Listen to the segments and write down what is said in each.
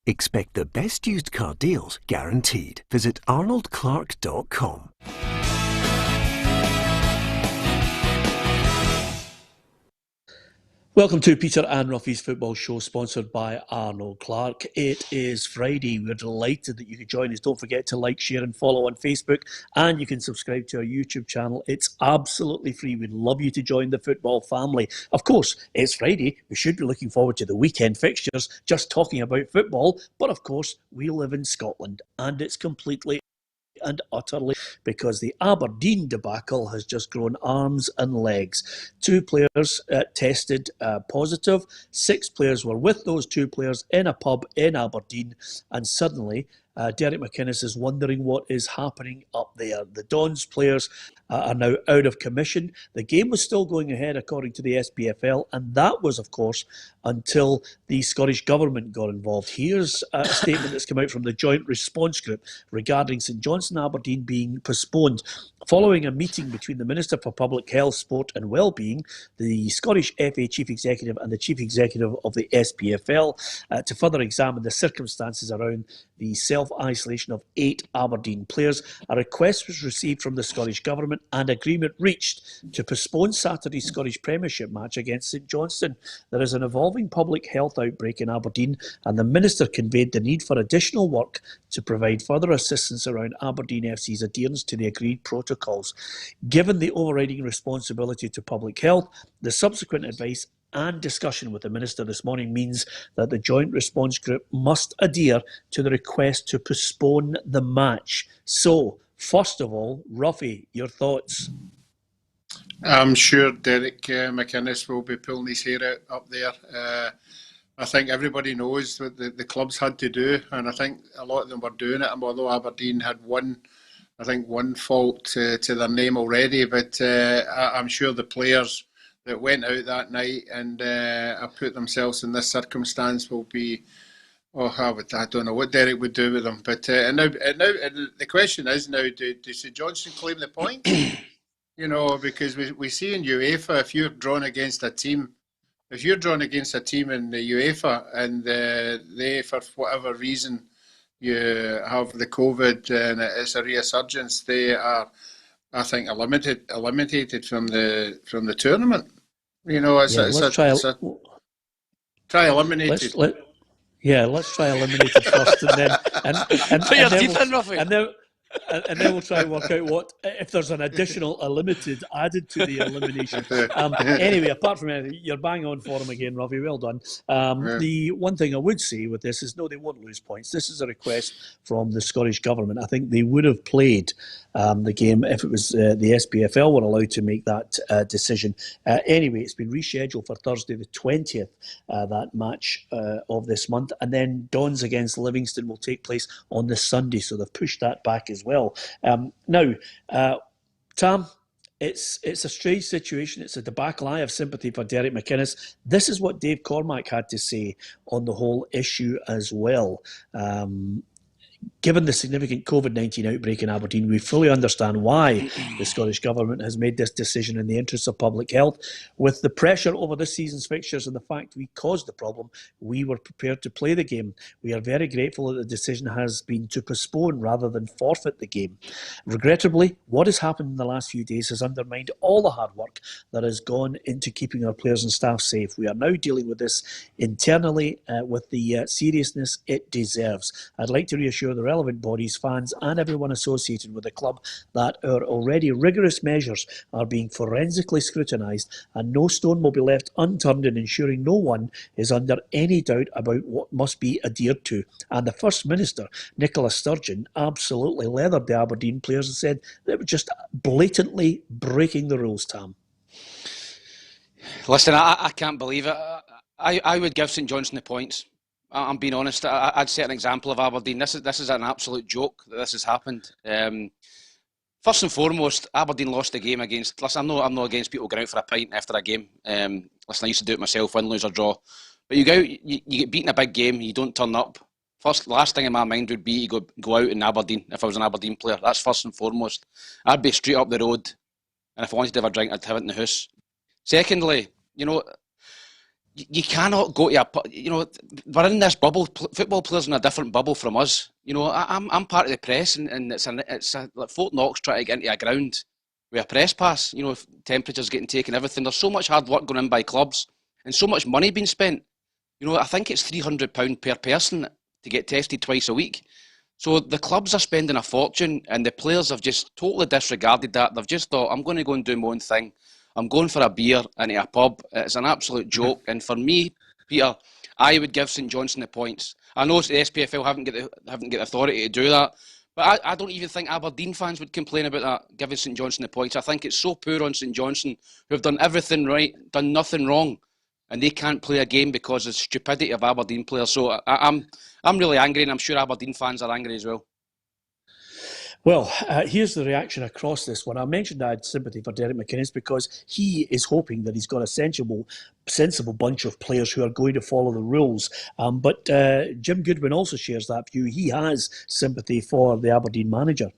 Expect the best used car deals guaranteed. Visit arnoldclark.com. Welcome to Peter and Ruffy's Football Show, sponsored by Arnold Clark. It is Friday. We're delighted that you could join us. Don't forget to like, share and follow on Facebook, and you can subscribe to our YouTube channel. It's absolutely free. We'd love you to join the football family. Of course, it's Friday. We should be looking forward to the weekend fixtures, just talking about football. But of course, we live in Scotland, and it's completely and utterly because the Aberdeen debacle has just grown arms and legs. 2 players tested positive. 6 players were with those 2 players in a pub in Aberdeen, and suddenly Darren McManus is wondering what is happening up there. The Dons players are now out of commission. The game was still going ahead according to the SPFL, and that was, of course, until the Scottish Government got involved. Here's a statement that's come out from the Joint Response Group regarding St Johnstone Aberdeen being postponed. Following a meeting between the Minister for Public Health, Sport and Wellbeing, the Scottish FA Chief Executive and the Chief Executive of the SPFL to further examine the circumstances around the self-isolation of 8 Aberdeen players, a request was received from the Scottish Government and agreement reached to postpone Saturday's Scottish Premiership match against St Johnstone. There is an evolving public health outbreak in Aberdeen, and the Minister conveyed the need for additional work to provide further assistance around Aberdeen FC's adherence to the agreed protocols. Given the overriding responsibility to public health, the subsequent advice and discussion with the Minister this morning means that the Joint Response Group must adhere to the request to postpone the match. So, first of all, Ruffy, your thoughts? I'm sure Derek McInnes will be pulling his hair out up there. I think everybody knows what the clubs had to do, and I think a lot of them were doing it. And although Aberdeen had one fault to their name already, but I'm sure the players that went out that night and have put themselves in this circumstance will be, I don't know what Derek would do with them. But and now the question is now, does St Johnstone claim the point? You know, because we see in UEFA, if you're drawn against a team in the UEFA and they, for whatever reason, you have the COVID and it's a resurgence, they are, I think, eliminated from the tournament. You know, try eliminated. Let's try eliminated first, and then we'll try and work out what if there's an additional limited added to the elimination. Anyway, apart from anything, you're bang on for him again, Ruffy. Well done. The one thing I would say with this is no, they won't lose points. This is a request from the Scottish Government. I think they would have played the game if it was the SPFL were allowed to make that decision. Anyway, it's been rescheduled for Thursday the 20th, that match of this month, and then Dons against Livingston will take place on the Sunday, so they've pushed that back as well. Now, Tam, it's a strange situation. It's a debacle. I have sympathy for Derek McInnes. This is what Dave Cormack had to say on the whole issue as well. Given the significant COVID-19 outbreak in Aberdeen, we fully understand why the Scottish Government has made this decision in the interests of public health. With the pressure over this season's fixtures and the fact we caused the problem, we were prepared to play the game. We are very grateful that the decision has been to postpone rather than forfeit the game. Regrettably, what has happened in the last few days has undermined all the hard work that has gone into keeping our players and staff safe. We are now dealing with this internally with the seriousness it deserves. I'd like to reassure the relevant bodies, fans and everyone associated with the club that our already rigorous measures are being forensically scrutinised and no stone will be left unturned in ensuring no one is under any doubt about what must be adhered to. And the First Minister, Nicola Sturgeon, absolutely leathered the Aberdeen players and said they were just blatantly breaking the rules, Tam. Listen, I can't believe it. I would give St Johnstone the points. I'm being honest. I'd set an example of Aberdeen. This is an absolute joke that this has happened. First and foremost, Aberdeen lost the game against. Listen, I'm not against people going out for a pint after a game. Listen, I used to do it myself, win, lose or draw. But you go out, you get beaten a big game, you don't turn up. Last thing in my mind would be to go out in Aberdeen if I was an Aberdeen player. That's first and foremost. I'd be straight up the road, and if I wanted to have a drink, I'd have it in the house. Secondly, you know, you cannot go to we're in this bubble. Football players in a different bubble from us. I'm part of the press, and it's like Fort Knox trying to get into a ground with a press pass. Temperatures getting taken, everything. There's so much hard work going in by clubs, and so much money being spent. I think it's £300 per person to get tested twice a week. So the clubs are spending a fortune, and the players have just totally disregarded that. They've just thought, I'm going to go and do my own thing. I'm going for a beer into a pub. It's an absolute joke. And for me, Peter, I would give St Johnstone the points. I know the SPFL haven't got the authority to do that, but I don't even think Aberdeen fans would complain about that, giving St Johnstone the points. I think it's so poor on St Johnstone, who have done everything right, done nothing wrong, and they can't play a game because of the stupidity of Aberdeen players. So I'm really angry, and I'm sure Aberdeen fans are angry as well. Well, here's the reaction across this one. I mentioned I had sympathy for Derek McInnes because he is hoping that he's got a sensible bunch of players who are going to follow the rules. But Jim Goodwin also shares that view. He has sympathy for the Aberdeen manager.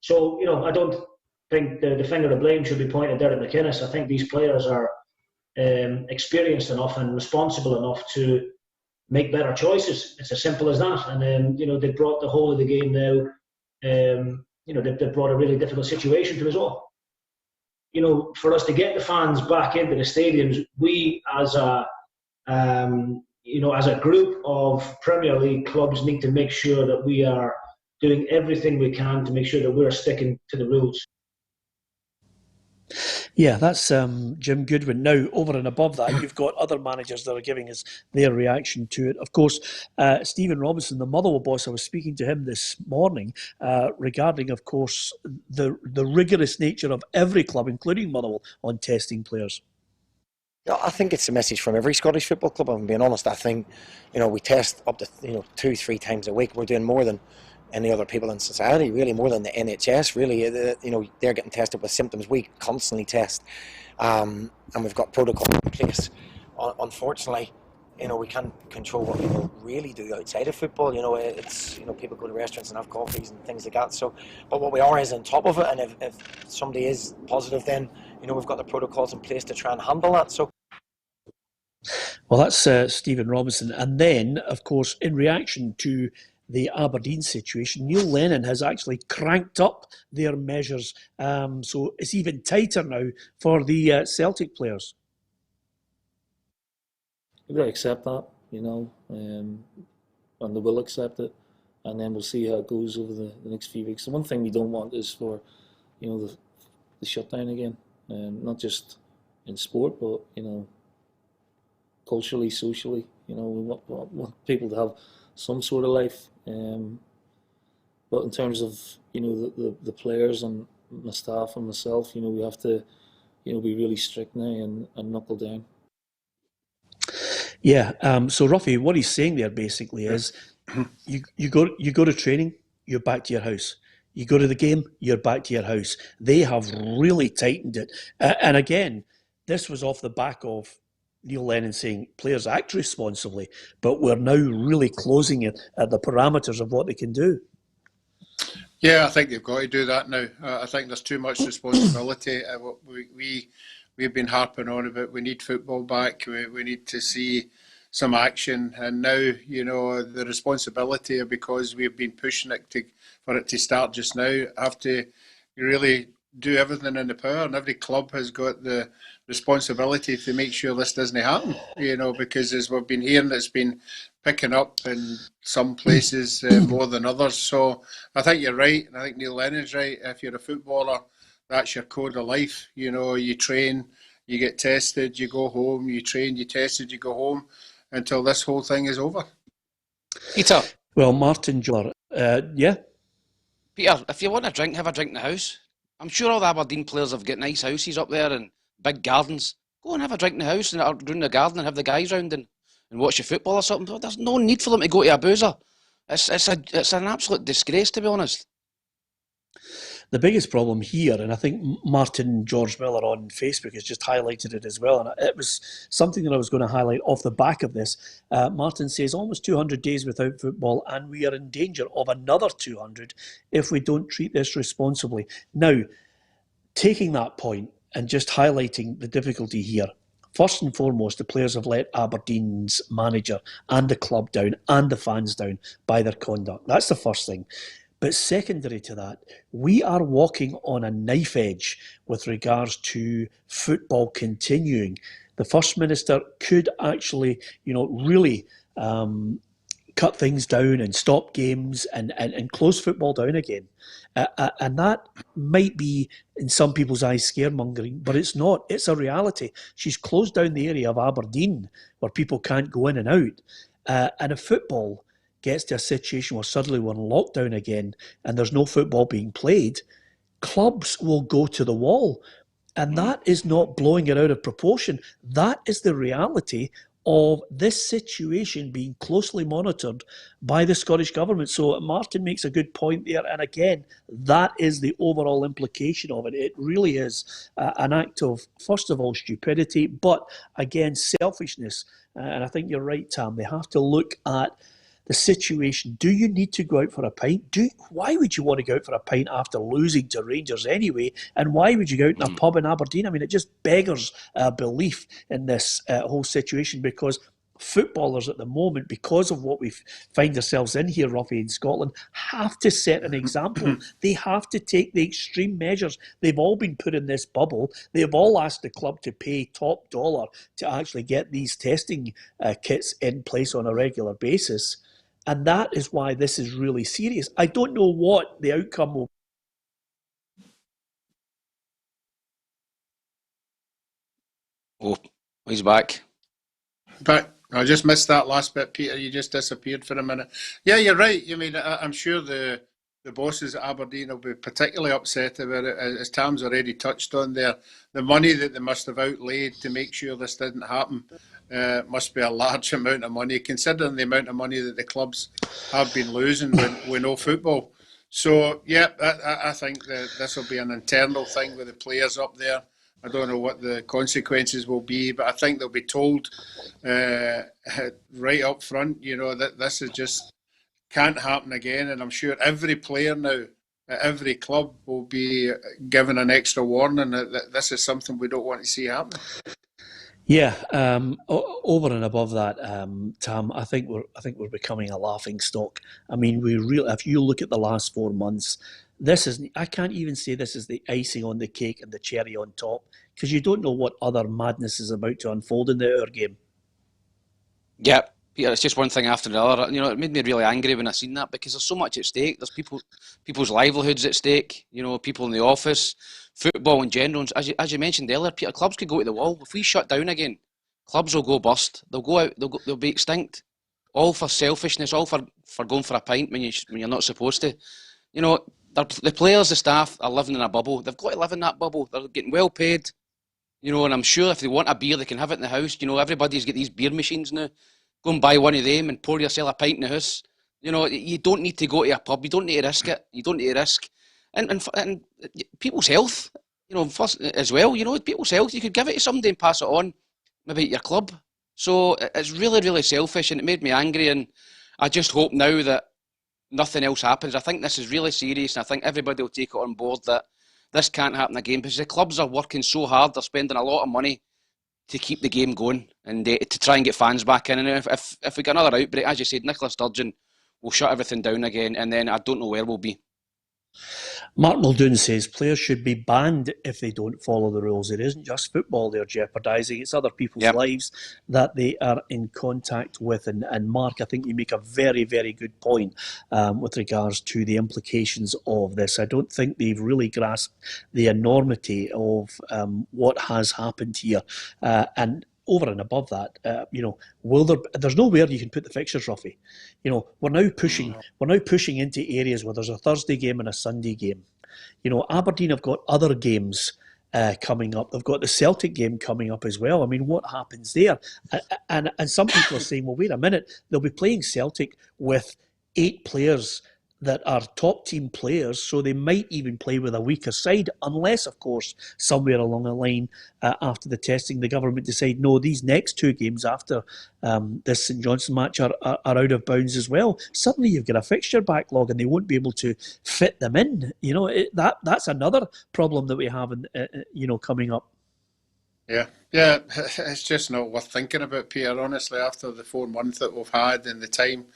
So, I don't think the finger of blame should be pointed at Derek McInnes. I think these players are experienced enough and responsible enough to make better choices. It's as simple as that. And, they brought the whole of the game now. They brought a really difficult situation to us all. For us to get the fans back into the stadiums, we as a group of Premier League clubs need to make sure that we are doing everything we can to make sure that we're sticking to the rules. Yeah, that's Jim Goodwin. Now, over and above that, you've got other managers that are giving us their reaction to it. Of course, Stephen Robinson, the Motherwell boss, I was speaking to him this morning regarding, of course, the rigorous nature of every club, including Motherwell, on testing players. Yeah, I think it's a message from every Scottish football club. I'm being honest. I think, we test up to 2-3 times a week. We're doing more than any other people in society, really, more than the NHS, really. They're getting tested with symptoms. We constantly test, and we've got protocols in place. Unfortunately, we can't control what people really do outside of football. It's people go to restaurants and have coffees and things like that. So, but what we are is on top of it, and if somebody is positive, then we've got the protocols in place to try and handle that. So. Well, that's Stephen Robinson, and then, of course, in reaction to the Aberdeen situation, Neil Lennon has actually cranked up their measures. So it's even tighter now for the Celtic players. We've got to accept that, and they will accept it. And then we'll see how it goes over the next few weeks. The one thing we don't want is for, the shutdown again. Not just in sport, but, culturally, socially. We want people to have some sort of life, but in terms of the players and the staff and myself, we have to be really strict now and knuckle down. Yeah. So Ruffy, what he's saying there basically is, you go to training, you're back to your house. You go to the game, you're back to your house. They have really tightened it, and again, this was off the back of Neil Lennon saying players act responsibly, but we're now really closing it at the parameters of what they can do. Yeah, I think they've got to do that now. I think there's too much responsibility. We've been harping on about we need football back. We need to see some action, and now the responsibility, because we've been pushing it for it to start just now, have to really do everything in the power, and every club has got the responsibility to make sure this doesn't happen, because as we've been hearing, it's been picking up in some places more than others. So I think you're right, and I think Neil Lennon's right. If you're a footballer, that's your code of life. You train, you get tested, you go home, you train, you tested, you go home, until this whole thing is over. Peter. Well, Martin Jor, yeah? Peter, if you want a drink, have a drink in the house. I'm sure all the Aberdeen players have got nice houses up there and big gardens. Go and have a drink in the house and around the garden and have the guys round and watch your football or something. But there's no need for them to go to a boozer. It's an absolute disgrace, to be honest. The biggest problem here, and I think Martin George Miller on Facebook has just highlighted it as well, and it was something that I was going to highlight off the back of this. Martin says almost 200 days without football, and we are in danger of another 200 if we don't treat this responsibly. Now, taking that point and just highlighting the difficulty here, First and foremost, the players have let Aberdeen's manager and the club down and the fans down by their conduct. That's the first thing. But secondary to that, we are walking on a knife edge with regards to football continuing. The First Minister could actually, really cut things down and stop games and close football down again. And that might be, in some people's eyes, scaremongering, but it's not. It's a reality. She's closed down the area of Aberdeen where people can't go in and out. And if football gets to a situation where suddenly we're in lockdown again and there's no football being played, clubs will go to the wall. And that is not blowing it out of proportion. That is the reality of this situation being closely monitored by the Scottish Government. So Martin makes a good point there. And again, that is the overall implication of it. It really is an act of, first of all, stupidity, but again, selfishness. And I think you're right, Tam. They have to look at the situation. Do you need to go out for a pint? Why would you want to go out for a pint after losing to Rangers anyway? And why would you go out in a pub in Aberdeen? I mean, it just beggars belief in this whole situation, because footballers at the moment, because of what we find ourselves in here, Ruffy, in Scotland, have to set an example. They have to take the extreme measures. They've all been put in this bubble. They've all asked the club to pay top dollar to actually get these testing kits in place on a regular basis. And that is why this is really serious. I don't know what the outcome will be. Oh, he's back. But I just missed that last bit, Peter. You just disappeared for a minute. Yeah, you're right. I mean, I'm sure the bosses at Aberdeen will be particularly upset about it, as Tam's already touched on there. The money that they must have outlaid to make sure this didn't happen must be a large amount of money, considering the amount of money that the clubs have been losing with no football. So, yeah, I think that this will be an internal thing with the players up there. I don't know what the consequences will be, but I think they'll be told right up front, that this is just can't happen again. And I'm sure every player now at every club will be given an extra warning that this is something we don't want to see happen. Yeah, over and above that, Tam, I think we're becoming a laughing stock. I mean, if you look at the last 4 months, I can't even say this is the icing on the cake and the cherry on top, because you don't know what other madness is about to unfold in the hour game. Yeah, Peter, it's just one thing after the other. It made me really angry when I seen that, because there's so much at stake. There's people's livelihoods at stake. People in the office, football in general. As you mentioned earlier, Peter, clubs could go to the wall. If we shut down again, clubs will go bust. They'll go out. They'll be extinct. All for selfishness. All for going for a pint when you're not supposed to. The players, the staff are living in a bubble. They've got to live in that bubble. They're getting well paid. And I'm sure if they want a beer, they can have it in the house. Everybody's got these beer machines now. Go and buy one of them and pour yourself a pint in the house. You don't need to go to a pub. You don't need to risk it. You don't need to risk. And people's health, first as well. People's health. You could give it to somebody and pass it on, maybe at your club. So it's really, really selfish, and it made me angry. And I just hope now that nothing else happens. I think this is really serious, and I think everybody will take it on board that this can't happen again, because the clubs are working so hard. They're spending a lot of money to keep the game going and to try and get fans back in. And if we get another outbreak, as you said, Nicola Sturgeon will shut everything down again, and then I don't know where we'll be. Mark Muldoon says players should be banned if they don't follow the rules. It isn't just football they're jeopardising, it's other people's lives that they are in contact with. And Mark, I think you make a very, very good point with regards to the implications of this. I don't think they've really grasped the enormity of what has happened here. And over and above that, there's nowhere you can put the fixtures, Ruffy. We're now pushing into areas where there's a Thursday game and a Sunday game. Aberdeen have got other games coming up. They've got the Celtic game coming up as well. I mean, what happens there? And some people are saying, well, wait a minute, they'll be playing Celtic with 8 players that are top team players, so they might even play with a weaker side, unless, of course, somewhere along the line after the testing, the government decide, no, these next 2 games after this St Johnstone match are out of bounds as well. Suddenly you've got a fixture backlog and they won't be able to fit them in. That's another problem that we have, coming up. Yeah, it's just not worth thinking about, Peter, honestly, after the 4 months that we've had and the time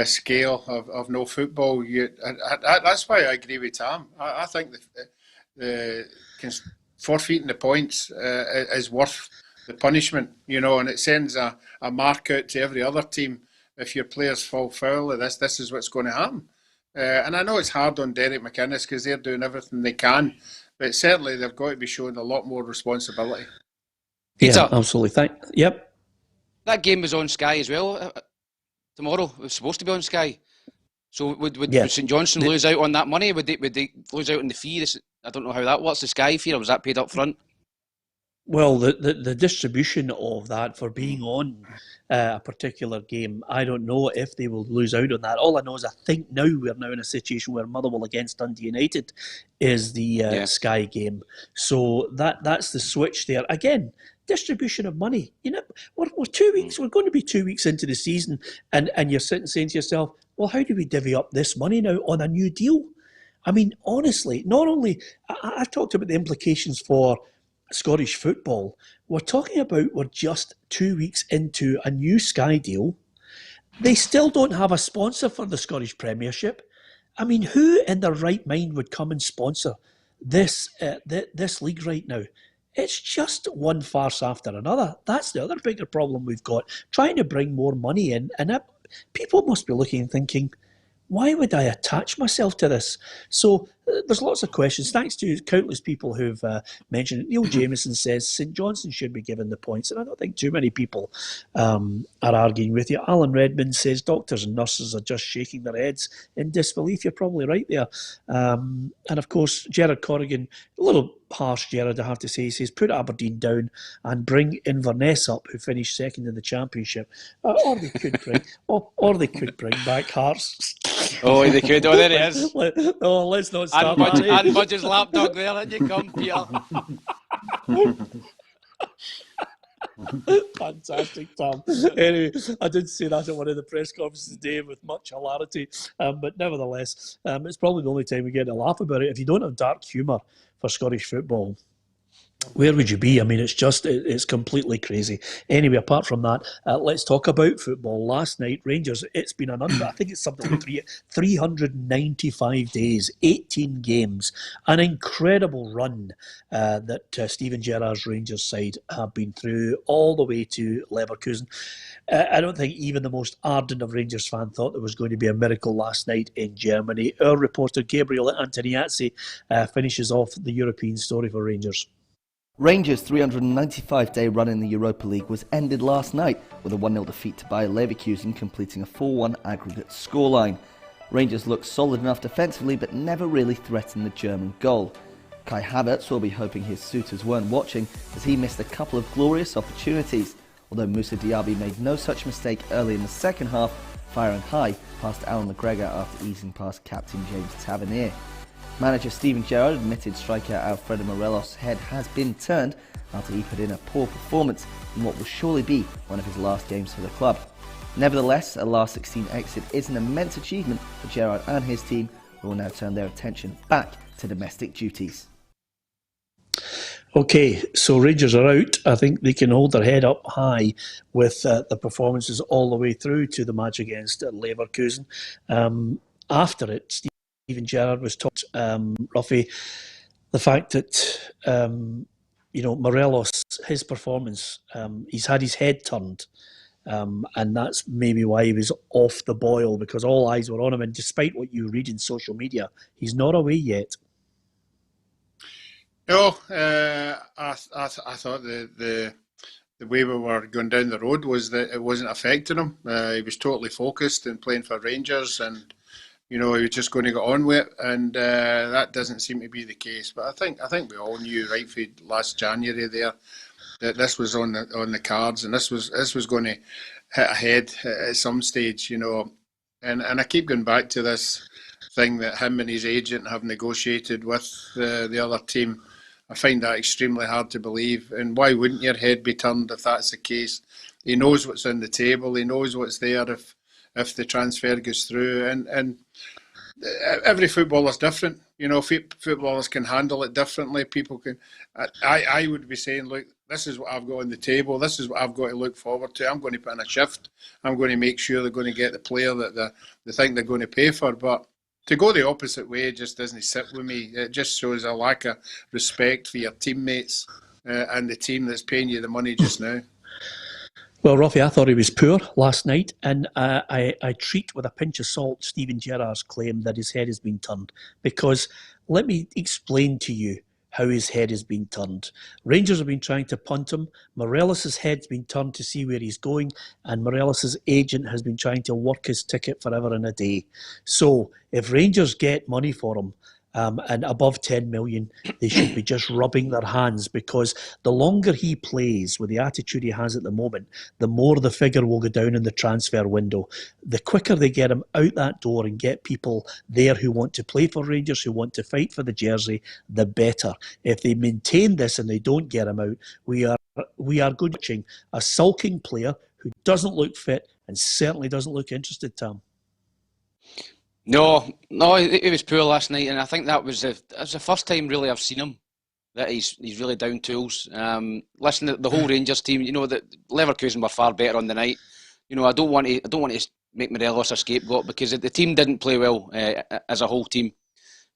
scale of no football. That's why I agree with Tam. I think the forfeiting the points is worth the punishment, and it sends a mark out to every other team. If your players fall foul of this is what's going to happen. And I know it's hard on Derek McInnes because they're doing everything they can, but certainly they've got to be showing a lot more responsibility. Peter, yeah, absolutely. Yep. That game was on Sky as well tomorrow. It was supposed to be on Sky. So would St Johnstone lose out on that money? Would they lose out on the fee? I don't know how that works. The Sky fee, or was that paid up front? Well, the distribution of that for being on a particular game, I don't know if they will lose out on that. All I know is I think we're now in a situation where Motherwell against Dundee United is the Sky game. So that's the switch there. Again, distribution of money. We're 2 weeks. We're going to be 2 weeks into the season, and you're sitting saying to yourself, well, how do we divvy up this money now on a new deal? I mean, honestly, not only I've talked about the implications for Scottish football. We're talking about we're just 2 weeks into a new Sky deal. They still don't have a sponsor for the Scottish Premiership. I mean, who in their right mind would come and sponsor this league right now? It's just one farce after another. That's the other bigger problem we've got. Trying to bring more money in, and people must be looking and thinking, why would I attach myself to this? So there's lots of questions. Thanks to countless people who've mentioned it. Neil Jameson says St Johnstone should be given the points, and I don't think too many people are arguing with you. Alan Redmond says doctors and nurses are just shaking their heads in disbelief. You're probably right there. And of course, Gerard Corrigan, a little harsh, Gerard, I have to say, he says put Aberdeen down and bring Inverness up, who finished second in the Championship. Or they could bring back Hearts. Oh, they could. Oh, there he is. Let's not start. And Budge's lapdog there, and you come, Peter. Fantastic, Tom. Anyway, I did say that at one of the press conferences today with much hilarity, but nevertheless, it's probably the only time we get to laugh about it. If you don't have dark humour for Scottish football, where would you be? I mean, it's completely crazy. Anyway, apart from that, let's talk about football. Last night, Rangers, it's been an I think it's something like 395 days, 18 games, an incredible run that Steven Gerrard's Rangers side have been through all the way to Leverkusen. I don't think even the most ardent of Rangers fans thought there was going to be a miracle last night in Germany. Our reporter, Gabriel Antoniazzi, finishes off the European story for Rangers. Rangers' 395-day run in the Europa League was ended last night with a 1-0 defeat to Bayer Leverkusen, completing a 4-1 aggregate scoreline. Rangers looked solid enough defensively but never really threatened the German goal. Kai Havertz will be hoping his suitors weren't watching as he missed a couple of glorious opportunities, although Moussa Diaby made no such mistake early in the second half, firing high past Alan McGregor after easing past captain James Tavernier. Manager Steven Gerrard admitted striker Alfredo Morelos' head has been turned after he put in a poor performance in what will surely be one of his last games for the club. Nevertheless, a last 16 exit is an immense achievement for Gerrard and his team, who will now turn their attention back to domestic duties. Okay, so Rangers are out. I think they can hold their head up high with the performances all the way through to the match against Leverkusen. After it, Steven Gerrard was talking Ruffy, the fact that Morelos, his performance, he's had his head turned, and that's maybe why he was off the boil, because all eyes were on him. And despite what you read in social media, he's not away yet. No, I thought the way we were going down the road was that it wasn't affecting him. He was totally focused and playing for Rangers, and he was just going to get on with it, and that doesn't seem to be the case. But I think we all knew right from last January there that this was on the cards, and this was going to hit ahead at some stage, And I keep going back to this thing that him and his agent have negotiated with the other team. I find that extremely hard to believe. And why wouldn't your head be turned if that's the case? He knows what's on the table. He knows what's there if the transfer goes through. And every footballer's different. You know, footballers can handle it differently. People can. I would be saying, look, this is what I've got on the table. This is what I've got to look forward to. I'm going to put in a shift. I'm going to make sure they're going to get the player that they think they're going to pay for. But to go the opposite way just doesn't sit with me. It just shows a lack of respect for your teammates and the team that's paying you the money just now. Well, Ruffy, I thought he was poor last night, and I treat with a pinch of salt Steven Gerrard's claim that his head has been turned, because let me explain to you how his head has been turned. Rangers have been trying to punt him. Morelos' head's been turned to see where he's going, and Morelos' agent has been trying to work his ticket forever and a day. So if Rangers get money for him, and above 10 million, they should be just rubbing their hands, because the longer he plays with the attitude he has at the moment, the more the figure will go down in the transfer window. The quicker they get him out that door and get people there who want to play for Rangers, who want to fight for the jersey, the better. If they maintain this and they don't get him out, we are good watching a sulking player who doesn't look fit and certainly doesn't look interested, Tam. No, he was poor last night, and I think that was the first time really I've seen him that he's really down tools. Listen, the whole Rangers team, you know, that Leverkusen were far better on the night. You know, I don't want to make Morelos a scapegoat, because the team didn't play well as a whole team.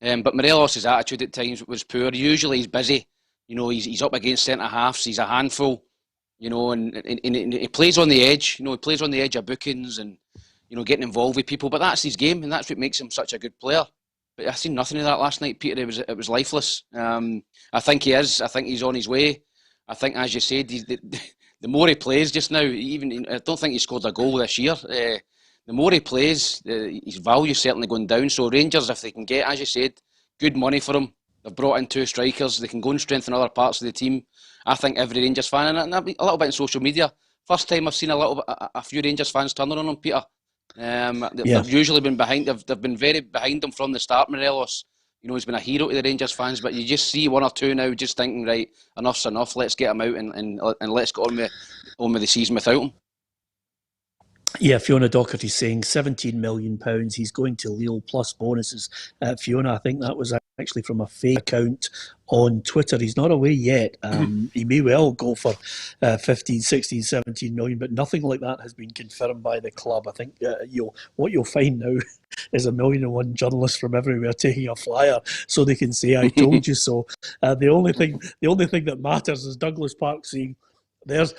But Morelos' attitude at times was poor. Usually he's busy. You know, he's up against centre halves. He's a handful. You know, and he plays on the edge. You know, he plays on the edge of bookings and, you know, getting involved with people, but that's his game, and that's what makes him such a good player. But I seen nothing of that last night, Peter. It was lifeless. I think he is. I think he's on his way. I think, as you said, the more he plays just now, I don't think he scored a goal this year. The more he plays, his value's certainly going down. So Rangers, if they can get, as you said, good money for him, they've brought in 2 strikers, they can go and strengthen other parts of the team. I think every Rangers fan, and a little bit in social media, first time I've seen a few Rangers fans turning on him, Peter. They've usually been behind. They've been very behind him from the start. Morelos, you know, he's been a hero to the Rangers fans, but you just see 1 or 2 now, just thinking, right, enough's enough. Let's get him out and let's go on with the season without him. Yeah, Fiona Docherty's saying £17 million. He's going to Lille plus bonuses. Fiona, I think that was actually from a fake account on Twitter. He's not away yet. He may well go for 15, 16, 17 million, but nothing like that has been confirmed by the club. I think what you'll find now is 1,000,001 journalists from everywhere taking a flyer so they can say, I told you so. The only thing that matters is Douglas Park saying, There's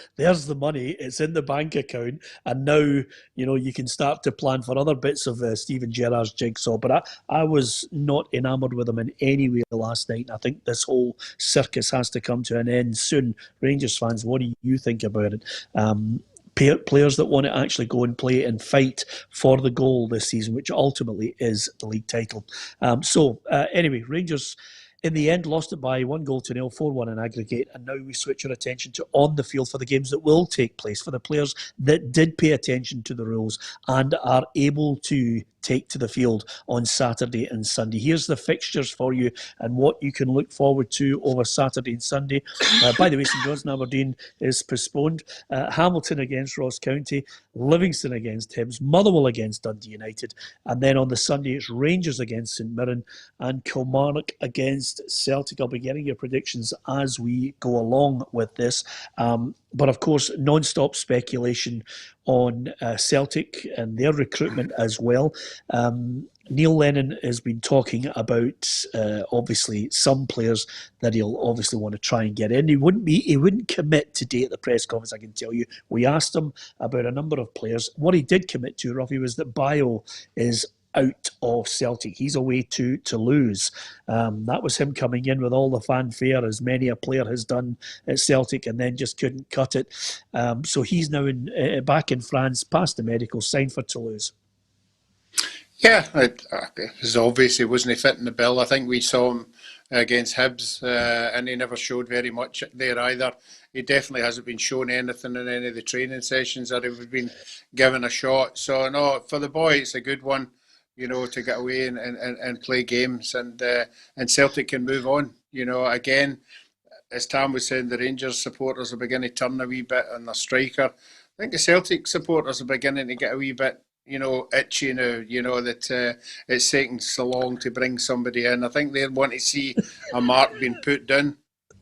the money. It's in the bank account, and now you can start to plan for other bits of Steven Gerrard's jigsaw. But I was not enamoured with him in any way last night. I think this whole circus has to come to an end soon. Rangers fans, what do you think about it? Players that want to actually go and play and fight for the goal this season, which ultimately is the league title. Anyway, Rangers, in the end, lost it by 1-0, 4-1 in aggregate, and now we switch our attention to on the field for the games that will take place, for the players that did pay attention to the rules and are able to take to the field on Saturday and Sunday. Here's the fixtures for you and what you can look forward to over Saturday and Sunday. By the way, St Johnstone Aberdeen is postponed. Hamilton against Ross County, Livingston against Hibs, Motherwell against Dundee United, and then on the Sunday it's Rangers against St Mirren and Kilmarnock against Celtic. I'll be getting your predictions as we go along with this. But of course, non-stop speculation on Celtic and their recruitment as well. Neil Lennon has been talking about obviously some players that he'll obviously want to try and get in. He wouldn't commit today at the press conference, I can tell you. We asked him about a number of players. What he did commit to, Ruffy, was that Bio is out of Celtic. He's away to Toulouse. That was him coming in with all the fanfare, as many a player has done at Celtic, and then just couldn't cut it. So he's now back in France, past the medical, signed for Toulouse. Yeah, it was obvious he wasn't fitting the bill. I think we saw him against Hibs, and he never showed very much there either. He definitely hasn't been shown anything in any of the training sessions that he's been given a shot. So no, for the boy, it's a good one, to get away and play games, and Celtic can move on. Again, as Tam was saying, the Rangers supporters are beginning to turn a wee bit on their striker. I think the Celtic supporters are beginning to get a wee bit itchy now, that it's taking so long to bring somebody in. I think they want to see a mark being put down.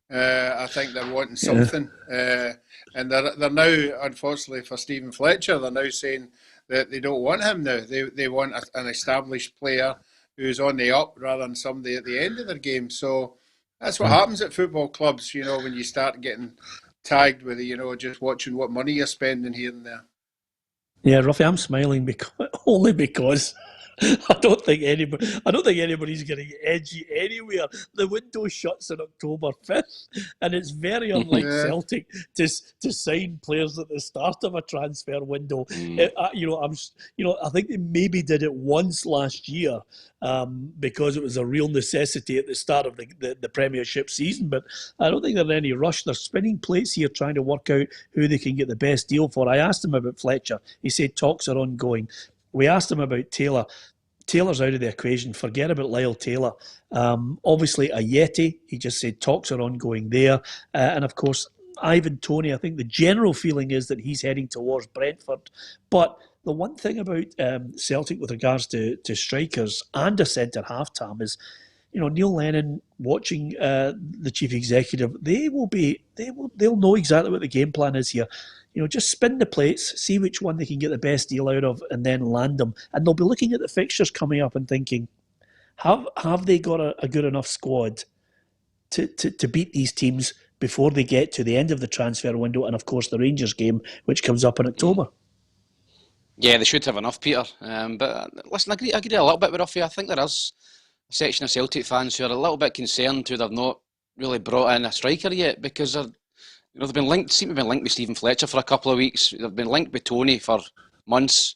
I think they're wanting something. And they're now, unfortunately for Stephen Fletcher, they're now saying that they don't want him now. They want an established player who's on the up rather than somebody at the end of their game. So that's what happens at football clubs, when you start getting tagged with, just watching what money you're spending here and there. Yeah, Ruffy, I'm smiling only because I don't think anybody's going to get edgy anywhere. The window shuts on October 5th, and it's very unlike Celtic to sign players at the start of a transfer window. I think they maybe did it once last year because it was a real necessity at the start of the Premiership season. But I don't think they're in any rush. They're spinning plates here, trying to work out who they can get the best deal for. I asked him about Fletcher. He said talks are ongoing. We asked him about Taylor. Taylor's out of the equation. Forget about Lyle Taylor. Obviously, Ayeti, he just said talks are ongoing there. And of course, Ivan Toney, I think the general feeling is that he's heading towards Brentford. But the one thing about Celtic with regards to strikers and a centre-half, Tam, is Neil Lennon watching the chief executive. They'll know exactly what the game plan is here. Just spin the plates, see which one they can get the best deal out of, and then land them. And they'll be looking at the fixtures coming up and thinking, have they got a good enough squad to beat these teams before they get to the end of the transfer window, and of course the Rangers game, which comes up in October. Yeah, they should have enough, Peter. But listen, I agree a little bit with Ruffy. I think there is a section of Celtic fans who are a little bit concerned who they've not really brought in a striker yet, because they've been linked, seem to have been linked with Stephen Fletcher for a couple of weeks. They've been linked with Toney for months.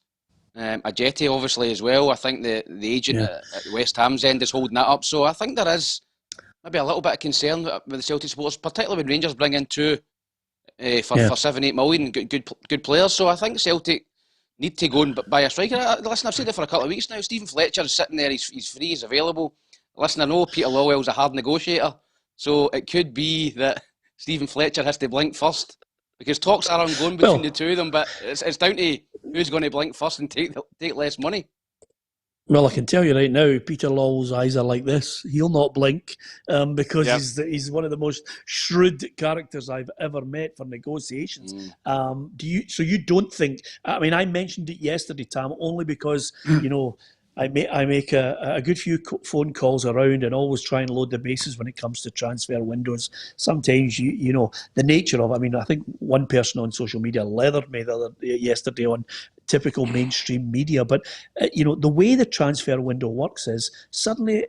Ajeti obviously as well. I think the agent at West Ham's end is holding that up. So I think there is maybe a little bit of concern with the Celtic supporters, particularly when Rangers bring in two for 7-8 million good players. So I think Celtic need to go and buy a striker. Listen, I've said it for a couple of weeks now. Stephen Fletcher is sitting there. He's free. He's available. Listen, I know Peter Lawwell's a hard negotiator, so it could be that Stephen Fletcher has to blink first, because talks are ongoing between the two of them, but it's down to who's going to blink first and take less money. Well, I can tell you right now, Peter Lawwell's eyes are like this. He'll not blink because he's one of the most shrewd characters I've ever met for negotiations. So you don't think? I mean, I mentioned it yesterday, Tam, only because I make a good few phone calls around and always try and load the bases when it comes to transfer windows. Sometimes, the nature of it. I mean, I think one person on social media leathered me yesterday on typical mainstream media. But, the way the transfer window works is suddenly,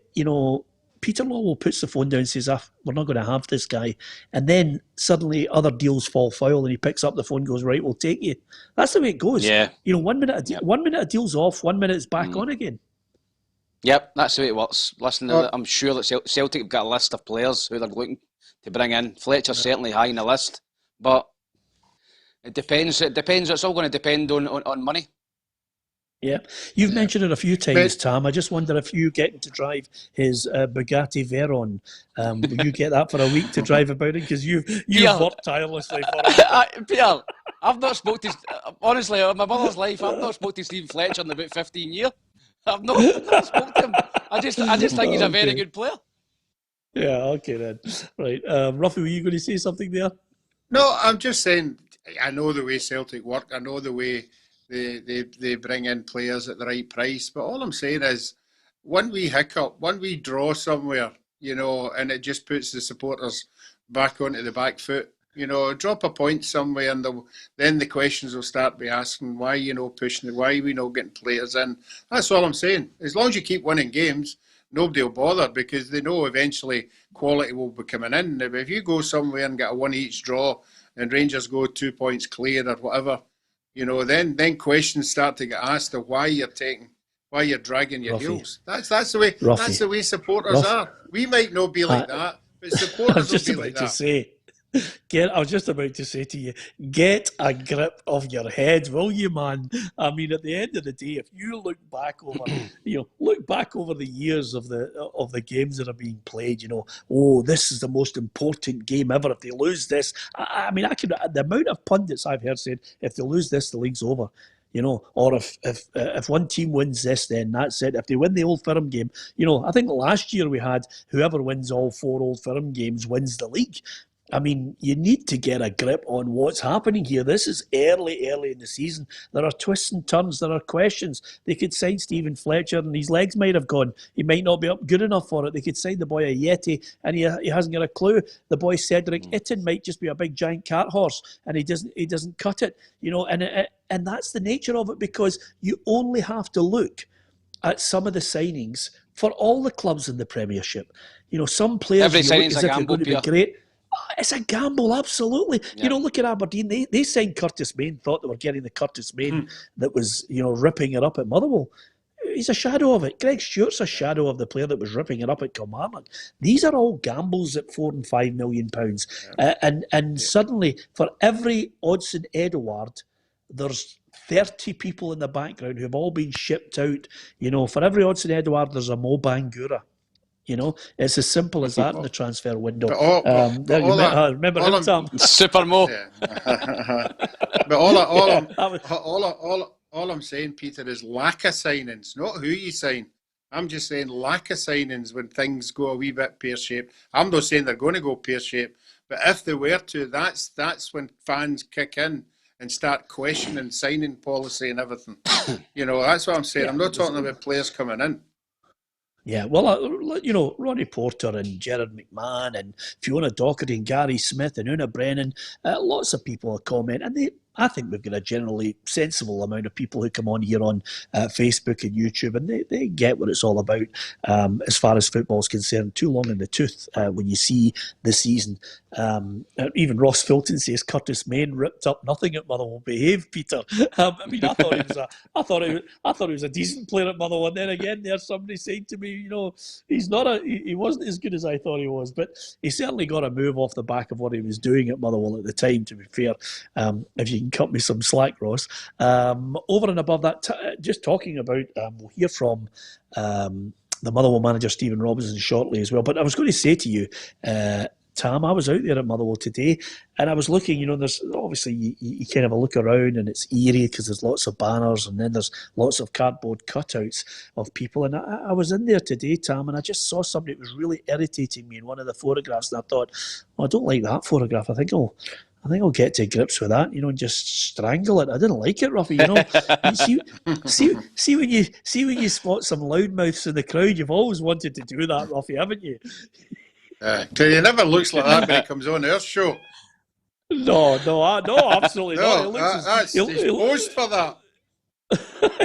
Peter Lawwell puts the phone down and says, we're not going to have this guy. And then suddenly other deals fall foul and he picks up the phone and goes, right, we'll take you. That's the way it goes. Yeah. 1 minute a deal's off, 1 minute it's back on again. Yep, that's the way it works. Listen, I'm sure that Celtic have got a list of players who they're looking to bring in. Fletcher's certainly high in the list, but it depends. It's all going to depend on money. Yeah, you've mentioned it a few times, Tam. I just wonder if you getting to drive his Bugatti Veyron, will you get that for a week to drive about it? Because you've worked tirelessly for it. Peter, I've not spoken to, honestly, in my mother's life, I've not spoken to Stephen Fletcher in about 15 years. I've not spoken to him. I just think he's a very good player. Yeah, okay then. Right. Ruffy, were you going to say something there? No, I'm just saying, I know the way Celtic work. I know the way they bring in players at the right price. But all I'm saying is, one wee hiccup, one wee draw somewhere, and it just puts the supporters back onto the back foot. Drop a point somewhere, and then the questions will start be asking, why pushing it? Why are we not getting players in? That's all I'm saying. As long as you keep winning games, nobody will bother, because they know eventually quality will be coming in. Now, if you go somewhere and get a 1-each draw, and Rangers go 2 points clear or whatever, then questions start to get asked of why you're dragging your heels. That's the way. Ruffy. That's the way supporters are. We might not be like that, but supporters will be like that. I was just about to say to you, get a grip of your head, will you, man? I mean, at the end of the day, if you look back over, the years of the games that are being played, this is the most important game ever. If they lose this, the amount of pundits I've heard said, if they lose this, the league's over. or if one team wins this, then that's it. If they win the Old Firm game, I think last year we had whoever wins all 4 Old Firm games wins the league. I mean, you need to get a grip on what's happening here. This is early in the season. There are twists and turns. There are questions. They could sign Stephen Fletcher and his legs might have gone. He might not be up good enough for it. They could sign the boy Ayeti and he hasn't got a clue. The boy Cedric Itten might just be a big giant cat horse and he doesn't cut it. And that's the nature of it, because you only have to look at some of the signings for all the clubs in the Premiership. Some players every look signing's as a if they're gamble, going to be great. It's a gamble, absolutely. Yeah. Look at Aberdeen. They signed Curtis Main, thought they were getting the Curtis Main that was, ripping it up at Motherwell. He's a shadow of it. Greg Stewart's a shadow of the player that was ripping it up at Kilmarnock. These are all gambles at £4 and £5 million. And suddenly, for every Odsonne Edouard, there's 30 people in the background who've all been shipped out. For every Odsonne Edouard, there's a Mo Bangura. It's as simple as that in the transfer window. Remember him, Tam? Super Mo. Yeah. But all I'm saying, Peter, is lack of signings, not who you sign. I'm just saying lack of signings when things go a wee bit pear-shaped. I'm not saying they're going to go pear-shaped, but if they were to, that's when fans kick in and start questioning signing policy and everything. That's what I'm saying. Yeah, I'm not talking about players coming in. Yeah, well, Ronnie Porter and Gerard McMahon and Fiona Docherty and Gary Smith and Una Brennan, lots of people are commenting, and I think we've got a generally sensible amount of people who come on here on Facebook and YouTube, and they get what it's all about as far as football is concerned. Too long in the tooth when you see the season. Even Ross Fulton says Curtis Main ripped up nothing at Motherwell. Behave, Peter. I thought he was a decent player at Motherwell, and then again, there's somebody saying to me, he wasn't as good as I thought he was, but he certainly got a move off the back of what he was doing at Motherwell at the time. To be fair, if you can cut me some slack, Ross. Over and above that, just talking about, we'll hear from the Motherwell manager Stephen Robinson shortly as well. But I was going to say to you, Tam, I was out there at Motherwell today and I was looking, there's obviously you kind of a look around and it's eerie because there's lots of banners and then there's lots of cardboard cutouts of people. And I was in there today, Tam, and I just saw somebody that was really irritating me in one of the photographs. And I thought, I don't like that photograph. I think I'll get to grips with that, and just strangle it. I didn't like it, Ruffy. See when you spot some loudmouths in the crowd, you've always wanted to do that, Ruffy, haven't you? He never looks like that when he comes on our show. No, absolutely no, not. He's posed for that.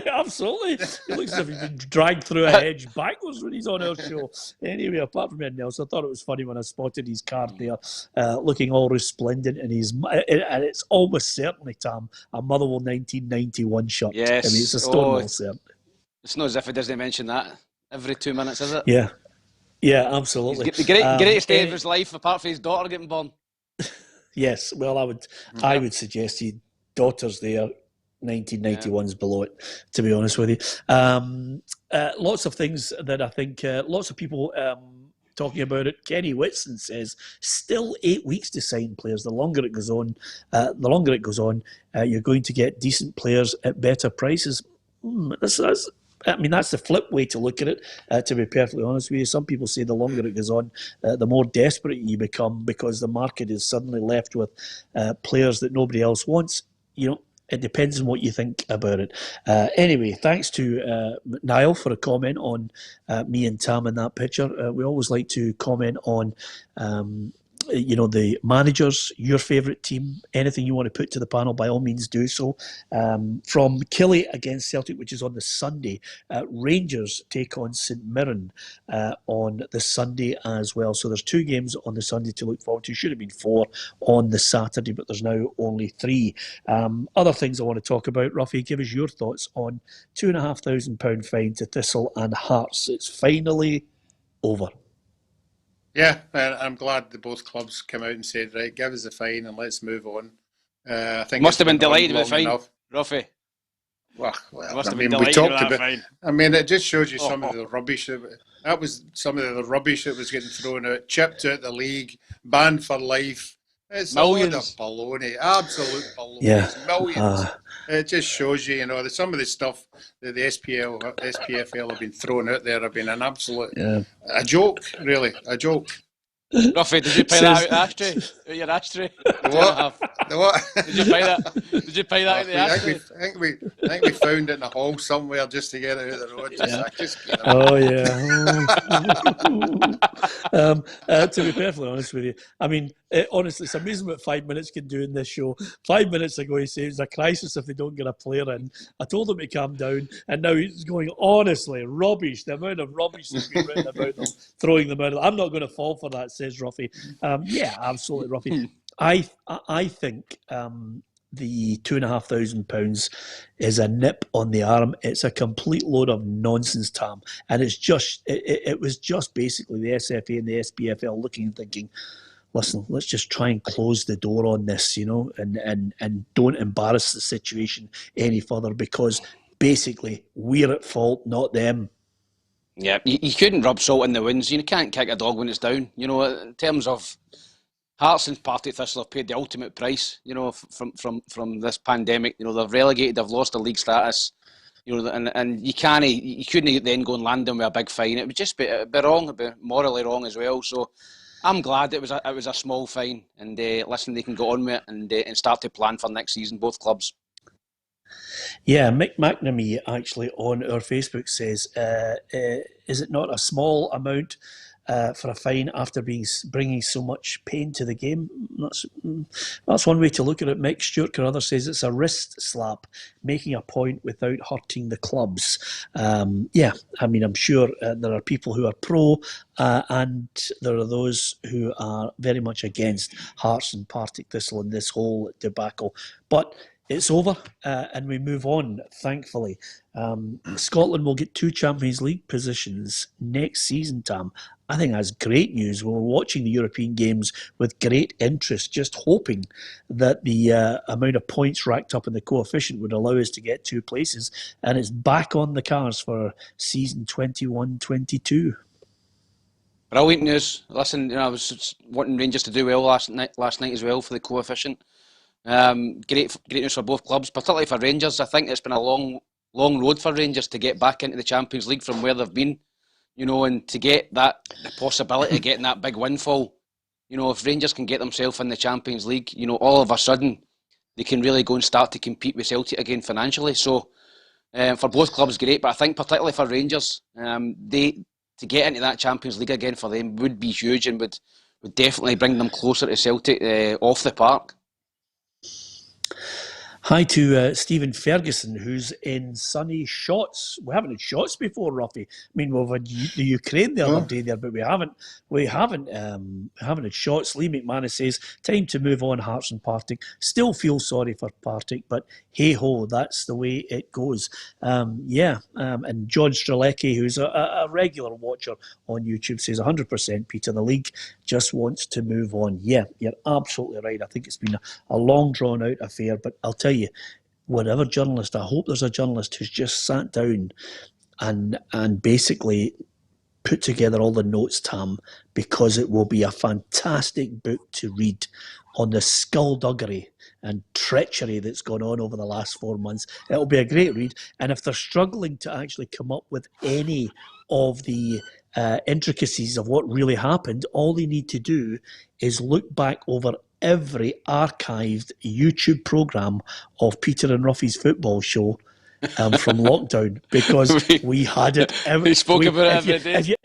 Absolutely. It looks as if he's been dragged through a hedge backwards when he's on our show. Anyway, apart from anything else, I thought it was funny when I spotted his card there, looking all resplendent in and it's almost certainly, Tam, a Motherwell 1991 shirt. Yes. I mean, it's a Stonewall shirt. It's not as if he doesn't mention that every 2 minutes, is it? Yeah, absolutely. The greatest day of his life, apart from his daughter getting born. Yes, well, I would suggest his daughter's there. 1991's below it, to be honest with you. Lots of things that I think lots of people talking about it. Kenny Whitson says still 8 weeks to sign players. The longer it goes on, you're going to get decent players at better prices. That's the flip way to look at it, to be perfectly honest with you. Some people say the longer it goes on, the more desperate you become because the market is suddenly left with players that nobody else wants. It depends on what you think about it. Anyway, thanks to Niall for a comment on me and Tam in that picture. We always like to comment on the managers, your favourite team, anything you want to put to the panel, by all means do so. From Killie against Celtic, which is on the Sunday, Rangers take on St Mirren on the Sunday as well. So there's 2 games on the Sunday to look forward to. Should have been 4 on the Saturday, but there's now only 3. Other things I want to talk about, Ruffy, give us your thoughts on £2,500 fine to Thistle and Hearts. It's finally over. Yeah, I'm glad the both clubs came out and said, right, give us a fine and let's move on. I think must have been delighted with the fine, Ruffy. Well, must have been delighted with that fine. I mean, it just shows you some of the rubbish. That was some of the rubbish that was getting thrown out, chipped out the league, banned for life. It's Millions. a load of baloney, absolute baloney. Yeah. Millions. It just shows you, some of the stuff that the SPFL have been throwing out there have been an absolute a joke, really, a joke. Ruffy, did you pay that out the ashtray? Out your ashtray? The what? Did you pay that? Did you pay that out the ashtray? I think we found it in a hole somewhere just to get it out of the road. To be perfectly honest with you, I mean, honestly, it's amazing what 5 minutes can do in this show. 5 minutes ago, he said it's a crisis if they don't get a player in. I told him to calm down, and now he's going, honestly, rubbish. The amount of rubbish that's been written about them, throwing them out. I'm not going to fall for that, says Ruffy. Yeah, absolutely, Ruffy. I think the £2,500 is a nip on the arm. It's a complete load of nonsense, Tam. And it's just it was just basically the SFA and the SPFL looking and thinking, listen, let's just try and close the door on this, and don't embarrass the situation any further, because basically we're at fault, not them. Yeah, you couldn't rub salt in the wounds. You can't kick a dog when it's down. In terms of Hearts and Partick Thistle have paid the ultimate price, from this pandemic. They've relegated, they've lost their league status, and you couldn't then go and land them with a big fine. It would just be wrong, it'd be morally wrong as well. So I'm glad it was a small fine, and listen, they can go on with it and start to plan for next season, both clubs. Yeah, Mick McNamee actually on our Facebook says, is it not a small amount for a fine after bringing so much pain to the game? That's one way to look at it. Mick. Stuart Carruthers says it's a wrist slap, making a point without hurting the clubs. Yeah, I mean, I'm sure there are people who are pro and there are those who are very much against Hearts and Partick Thistle in this whole debacle. But it's over and we move on, thankfully. Scotland will get 2 Champions League positions next season, Tam. I think that's great news. We're watching the European games with great interest, just hoping that the amount of points racked up in the coefficient would allow us to get 2 places. And it's back on the cards for season 21-22. Brilliant news. Listen, I was wanting Rangers to do well last night as well for the coefficient. Great news for both clubs, particularly for Rangers. I think it's been a long road for Rangers to get back into the Champions League from where they've been, and to get the possibility of getting that big windfall. If Rangers can get themselves in the Champions League, all of a sudden they can really go and start to compete with Celtic again financially. So for both clubs, great, but I think particularly for Rangers, to get into that Champions League again for them would be huge and would definitely bring them closer to Celtic off the park. Hi to Stephen Ferguson, who's in sunny Shotts. We haven't had Shotts before, Ruffy. I mean, we've had the Ukraine the other day there, but we haven't had Shotts. Lee McManus says, time to move on, Hearts and Partick. Still feel sorry for Partick, but hey-ho, that's the way it goes. And George Strelecki, who's a regular watcher on YouTube, says 100%, Peter, the league just wants to move on. Yeah, you're absolutely right. I think it's been a long, drawn-out affair, but I'll tell you, whatever journalist, I hope there's a journalist who's just sat down and basically put together all the notes, Tam, because it will be a fantastic book to read on the skullduggery and treachery that's gone on over the last 4 months. It'll be a great read. And if they're struggling to actually come up with any of the intricacies of what really happened, all they need to do is look back over every archived YouTube programme of Peter and Ruffy's football show from lockdown, because we had it. We spoke about it every day.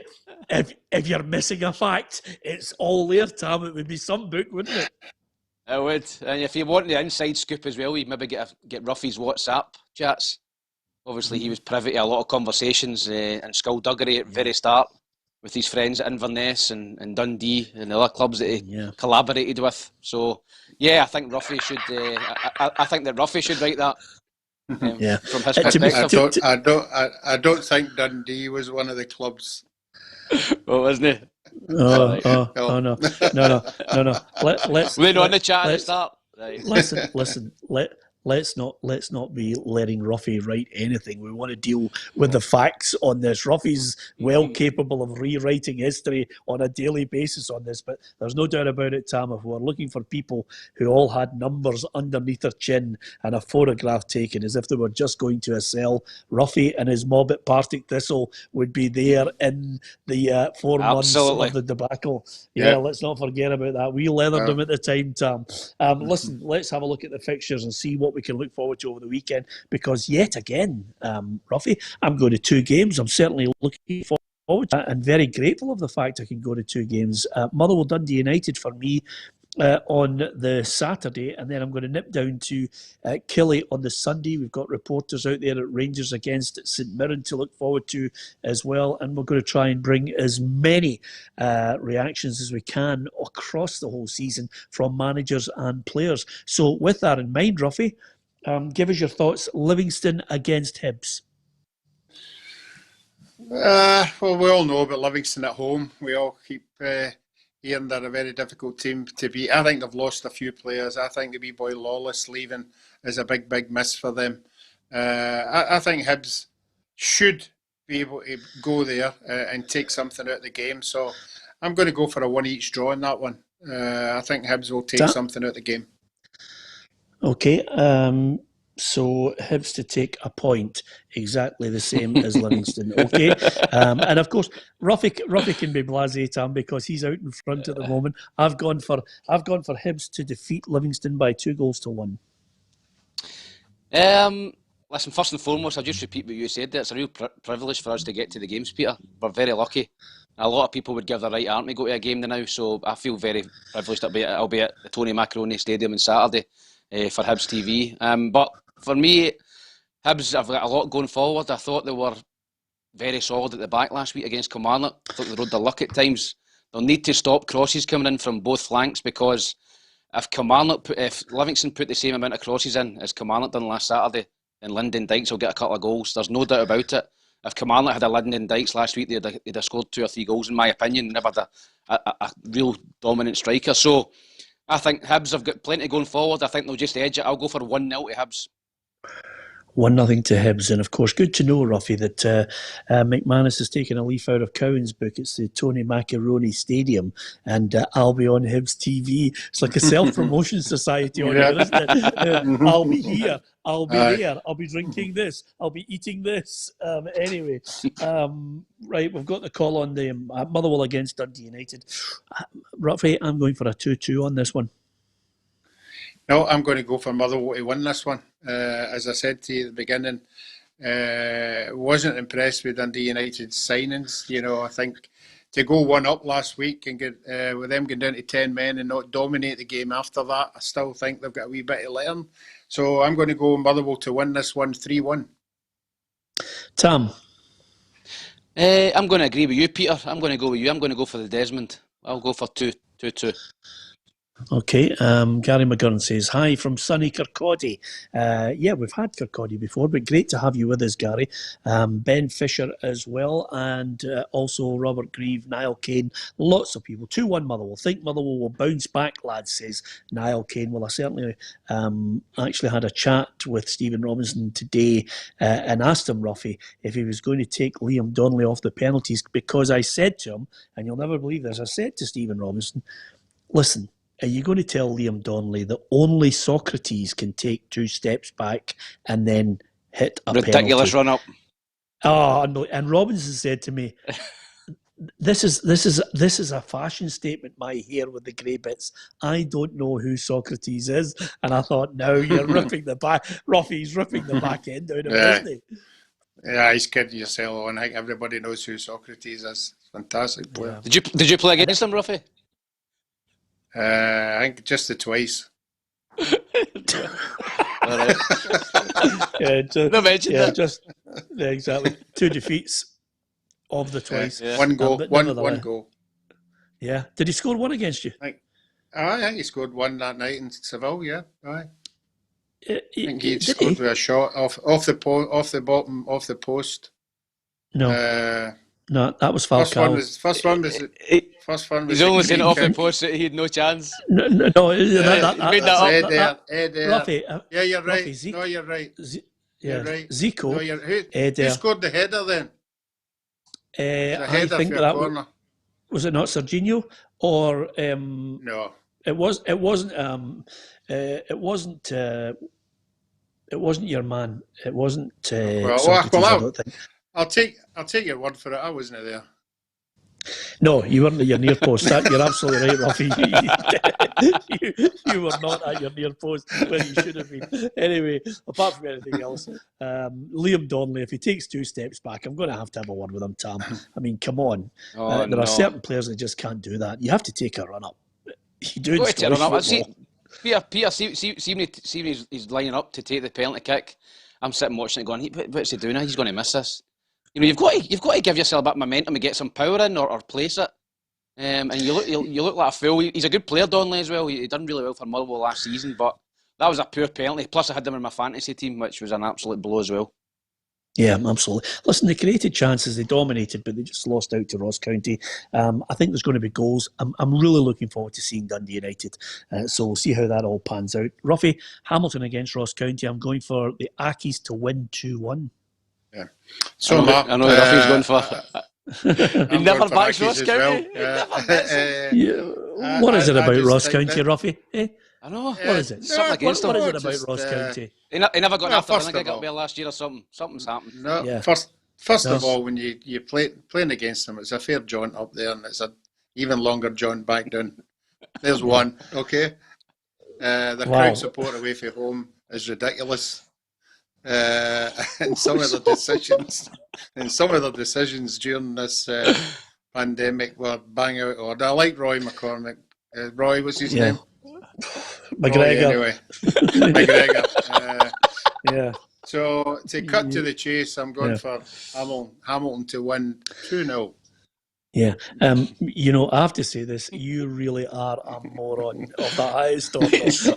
If you're missing a fact, it's all there, Tam. It would be some book, wouldn't it? It would. And if you want the inside scoop as well, you'd maybe get Ruffy's WhatsApp chats. Obviously, he was privy to a lot of conversations and skullduggery at the very start with his friends at Inverness and Dundee and the other clubs that he collaborated with. So, yeah, I think Ruffy should. I think that Ruffy should write that. From his perspective. I don't think Dundee was one of the clubs. Oh, wasn't it? No. Let's. We're on the chat at the start. Right. Listen. let's not be letting Ruffy write anything. We want to deal with the facts on this. Ruffy's well capable of rewriting history on a daily basis on this, but there's no doubt about it, Tam. If we're looking for people who all had numbers underneath their chin and a photograph taken as if they were just going to a cell, Ruffy and his mob at Partick Thistle would be there in the 4 months of the debacle. Yeah, let's not forget about that. We leathered them at the time, Tam. Listen, let's have a look at the fixtures and see what we can look forward to over the weekend, because yet again, Ruffy, I'm going to 2 games. I'm certainly looking forward to that and very grateful of the fact I can go to 2 games. Motherwell Dundee United for me on the Saturday, and then I'm going to nip down to Killie on the Sunday. We've got reporters out there at Rangers against St Mirren to look forward to as well, and we're going to try and bring as many reactions as we can across the whole season from managers and players. So with that in mind, Ruffy, give us your thoughts. Livingston against Hibs. Well, we all know about Livingston at home. We all keep hearing they're a very difficult team to beat. I think they've lost a few players. I think the wee boy Lawless leaving is a big, big miss for them. I think Hibs should be able to go there and take something out of the game. So I'm going to go for a 1-each draw in that one. I think Hibs will take something out of the game. Okay, so Hibs to take a point, exactly the same as Livingston. Okay, and of course Ruffy can be blasé, Tam, because he's out in front at the moment. I've gone for Hibs to defeat Livingston by 2-1. Listen, first and foremost, I'll just repeat what you said there. It's a real privilege for us to get to the games, Peter. We're very lucky. A lot of people would give their right arm to go to a game now, so I feel very privileged that I'll be at the Tony Macaroni Stadium on Saturday for Hibs TV. But for me, Hibs have got a lot going forward. I thought they were very solid at the back last week against Kilmarnock. I thought they rode their luck at times. They'll need to stop crosses coming in from both flanks, because if Livingston put the same amount of crosses in as Kilmarnock done last Saturday, then Lyndon Dykes will get a couple of goals. There's no doubt about it. If Kilmarnock had a Lyndon Dykes last week, they'd have scored 2 or 3 goals, in my opinion. Never had a real dominant striker. So I think Hibs have got plenty going forward. I think they'll just edge it. I'll go for 1-0 to Hibs. 1-0 to Hibs. And of course, good to know, Ruffy, that McManus has taken a leaf out of Cowan's book. It's the Tony Macaroni Stadium, and I'll be on Hibs TV. It's like a self-promotion society on here, isn't it? I'll be here, I'll be there, I'll be drinking this, I'll be eating this. Anyway, right, we've got the call on the Motherwell against Dundee United. Ruffy, I'm going for a 2-2 on this one. No, I'm going to go for Motherwell to win this one. As I said to you at the beginning, wasn't impressed with Dundee United's signings. You know, I think to go 1 up last week and get with them going down to 10 men and not dominate the game after that, I still think they've got a wee bit to learn. So I'm going to go Motherwell to win this one 3-1. Tam? I'm going to agree with you, Peter. I'm going to go with you. I'm going to go for the Desmond. I'll go for 2-2. Okay, Gary McGurn says, hi from sunny Kirkcaldy. Yeah, we've had Kirkcaldy before, but great to have you with us, Gary. Ben Fisher as well, and also Robert Grieve, Niall Kane, lots of people. 2-1 Motherwell. Think Motherwell will bounce back, lads, says Niall Kane. Well, I certainly actually had a chat with Stephen Robinson today and asked him, Ruffy, if he was going to take Liam Donnelly off the penalties, because I said to him, and you'll never believe this, I said to Stephen Robinson, listen, are you going to tell Liam Donnelly that only Socrates can take 2 steps back and then hit a ridiculous penalty? run up? And Robinson said to me, "This is a fashion statement. My hair with the grey bits. I don't know who Socrates is." And I thought, no, you're ripping the back. Ruffy's ripping the back end out of it, isn't he? Yeah, he's kidding yourself. I think everybody knows who Socrates is. Fantastic player. Yeah. Did you play against him, Ruffy? I think just the twice. All right. No mention that. Exactly. 2 defeats of the twice. Yeah. One goal. One goal. Yeah. Did he score 1 against you? I think he scored 1 that night in Seville. Yeah. Aye. I think he scored with a shot off the bottom, off the post. No. No, that was First one Falcao. was He's only seen it off the kick. post. He had no chance. No, made that up. Ruffy, Yeah, you're right. Ruffy, No, you're right. You're right. Zico. No, who scored the header then? I Header think for that corner. was it not Serginho or No. It wasn't your man. It wasn't Socrates, I don't think. I'll take your word for it. I wasn't there. No, you weren't at your near post. You're absolutely right, Ruffy. you were not at your near post where you should have been. Anyway, apart from anything else, Liam Donnelly, if he takes 2 steps back, I'm going to have a word with him, Tam. I mean, come on. There are certain players that just can't do that. You have to take a run up. You do it. Peter, see when he's lining up to take the penalty kick. I'm sitting watching it going, what's he doing now? He's going to miss this. You know, you've got to give yourself a bit of momentum and get some power in or place it. And you look like a fool. He's a good player, Donnelly, as well. He done really well for Motherwell last season, but that was a poor penalty. Plus, I had him in my fantasy team, which was an absolute blow as well. Yeah, absolutely. Listen, they created chances, they dominated, but they just lost out to Ross County. I think there's going to be goals. I'm really looking forward to seeing Dundee United. So we'll see how that all pans out. Ruffy, Hamilton against Ross County. I'm going for the Ackies to win 2-1. Yeah. So I know Ruffy's going for. He never backs Ross County. What is it about Ross County, Ruffy? I know. What is it? Something against him. What is it about Ross County? He never got after I think I got there last year or something. Something's happened. No, yeah. First of all, when you playing against them, it's a fair jaunt up there, and it's an even longer jaunt back down. There's one, okay? The crowd support away from home is ridiculous. And some of the decisions during this pandemic were bang out order. I like Roy McCormick. Roy, what's his name? McGregor. McGregor. Yeah. So to cut to the chase, I'm going for Hamilton to win 2-0. Yeah, I have to say this. You really are a moron of the highest order.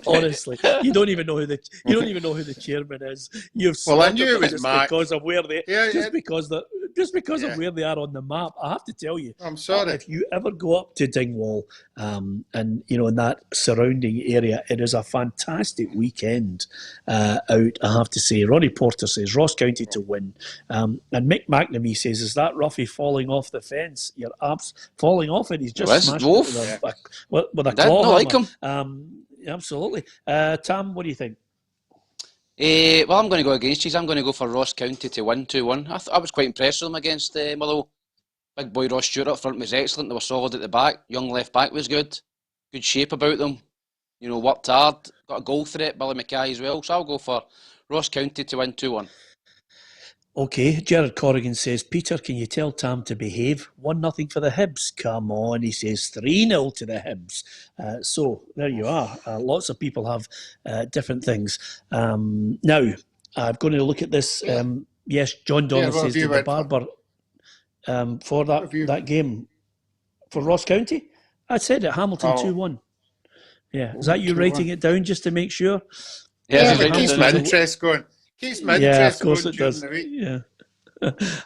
Honestly, you don't even know who the chairman is. I knew it was Mark because of where they of where they are on the map. I have to tell you, I'm sorry. If you ever go up to Dingwall, and in that surrounding area, it is a fantastic weekend out. I have to say, Ronnie Porter says Ross County to win, and Mick McNamee says, "Is that Ruffy falling off the fence?" Your abs falling off it. He's just smashed it with a claw. I like him. Absolutely. Tam, what do you think? Well, I'm going to go against you. I'm going to go for Ross County to win 2-1. I was quite impressed with them against Motherwell. Big boy Ross Stewart up front was excellent. They were solid at the back. Young left back was good. Good shape about them. Worked hard. Got a goal threat. Billy Mackay as well. So I'll go for Ross County to win 2-1. Okay, Gerard Corrigan says, Peter, can you tell Tam to behave? 1-0 for the Hibs. Come on, he says 3-0 to the Hibs. So there you are. Lots of people have different things. Now, I'm going to look at this. Yes, John Donald says to the Barber for that game for Ross County. I said it, Hamilton 2-1. Yeah, is that you writing it down just to make sure? Yeah, but keeps my interest going. Yeah, of course it does. Yeah.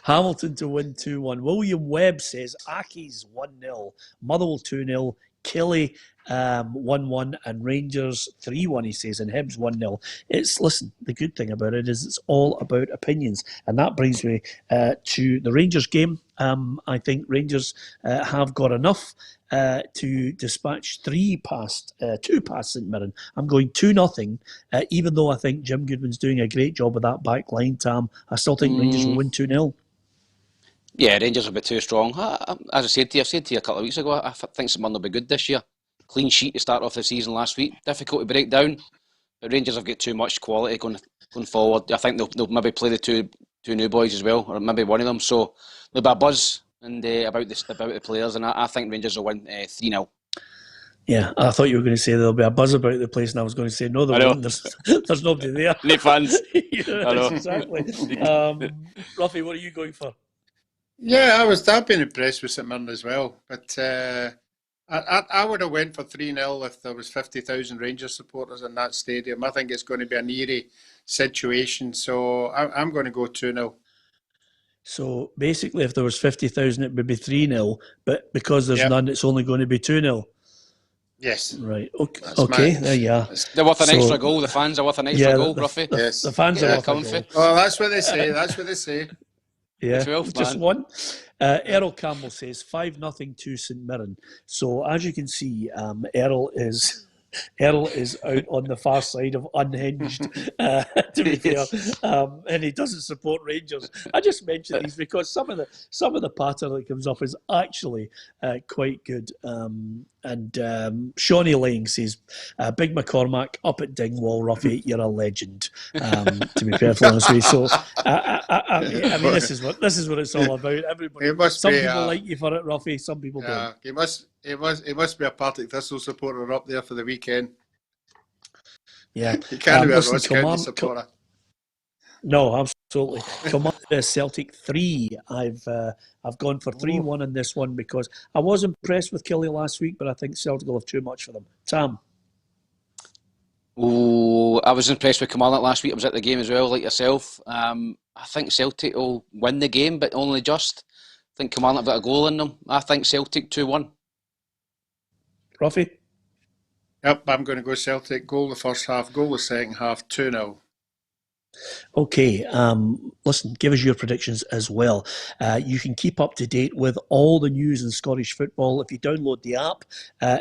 Hamilton to win 2-1. William Webb says Ackies 1-0, Motherwell 2-0, Killy 1-1, and Rangers 3-1, he says, and Hibs 1-0. Listen, the good thing about it is it's all about opinions, and that brings me to the Rangers game. I think Rangers have got enough to dispatch 2 past St Mirren. I'm going 2-0, even though I think Jim Goodwin's doing a great job with that back line, Tam. I still think Rangers will win 2-0. Yeah, Rangers will be too strong. As I said to you a couple of weeks ago, I think St Mirren will be good this year. Clean sheet to start off the season last week. Difficult to break down, but Rangers have got too much quality going forward. I think they'll maybe play the two new boys as well, or maybe one of them. So there'll be a buzz about the players, and I think Rangers will win 3-0. Yeah, I thought you were going to say there'll be a buzz about the place, and I was going to say, no, there won't. There's nobody there. No fans. I know. Exactly. Ruffy, what are you going for? Yeah, I've been impressed with St Mirren as well, but I would have went for 3-0 if there was 50,000 Rangers supporters in that stadium. I think it's going to be an eerie situation, so I'm going to go 2-0. So basically, if there was 50,000, it would be 3-0. But because there's none, it's only going to be 2-0. Yes. Right. Okay. There you are. They're worth an extra goal. The fans are worth an extra goal, Ruffy. Yes. The fans are worth a goal. Oh, that's what they say. That's what they say. Yeah. 12, just one. Errol Campbell says 5-0 to St Mirren. So as you can see, Errol is out on the far side of unhinged, to be fair, and he doesn't support Rangers. I just mention these because some of the patter that comes up is actually quite good. Shawnee Lang says, "Big McCormack up at Dingwall, Ruffy, you're a legend." To be perfectly honest with you, so I mean, this is what it's all about. Everybody, some people like you for it, Ruffy. Some people don't. He must be a Partick Thistle supporter up there for the weekend. Yeah, he can't be a Ross County supporter. No, absolutely. Kilmarnock Celtic 3. I've gone for 3-1 in this one because I was impressed with Killie last week, but I think Celtic will have too much for them. Tam? Oh, I was impressed with Kilmarnock last week. I was at the game as well, like yourself. I think Celtic will win the game, but only just. I think Kilmarnock have got a goal in them. I think Celtic 2-1. Ruffy? Yep, I'm going to go Celtic. Goal the first half, goal the second half, 2-0. Okay, listen, give us your predictions as well. You can keep up to date with all the news in Scottish football. If you download the app,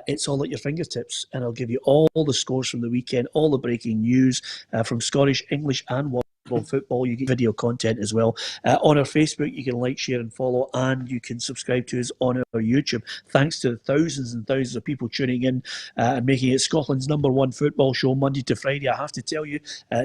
it's all at your fingertips, and it'll give you all the scores from the weekend, all the breaking news from Scottish, English and world football. You get video content as well. On our Facebook, you can like, share and follow, and you can subscribe to us on our YouTube. Thanks to the thousands and thousands of people tuning in and making it Scotland's #1 football show Monday to Friday. I have to tell you,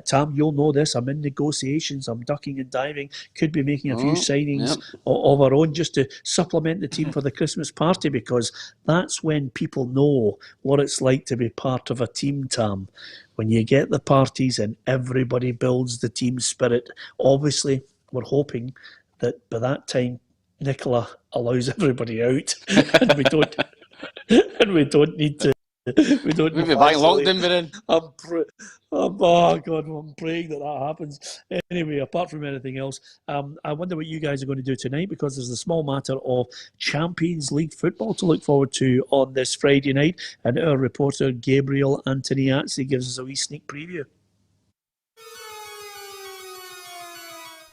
Tam, you'll know this, I'm in negotiations, I'm ducking and diving, could be making a few signings of our own just to supplement the team for the Christmas party, because that's when people know what it's like to be part of a team, Tam. When you get the parties and everybody builds the team spirit. Obviously, we're hoping that by that time Nicola allows everybody out, and we don't need to. We don't. We'll be back locked in, Mirren. Oh God, I'm praying that happens. Anyway, apart from anything else, I wonder what you guys are going to do tonight, because there's the small matter of Champions League football to look forward to on this Friday night, and our reporter Gabriel Antoniazzi gives us a wee sneak preview.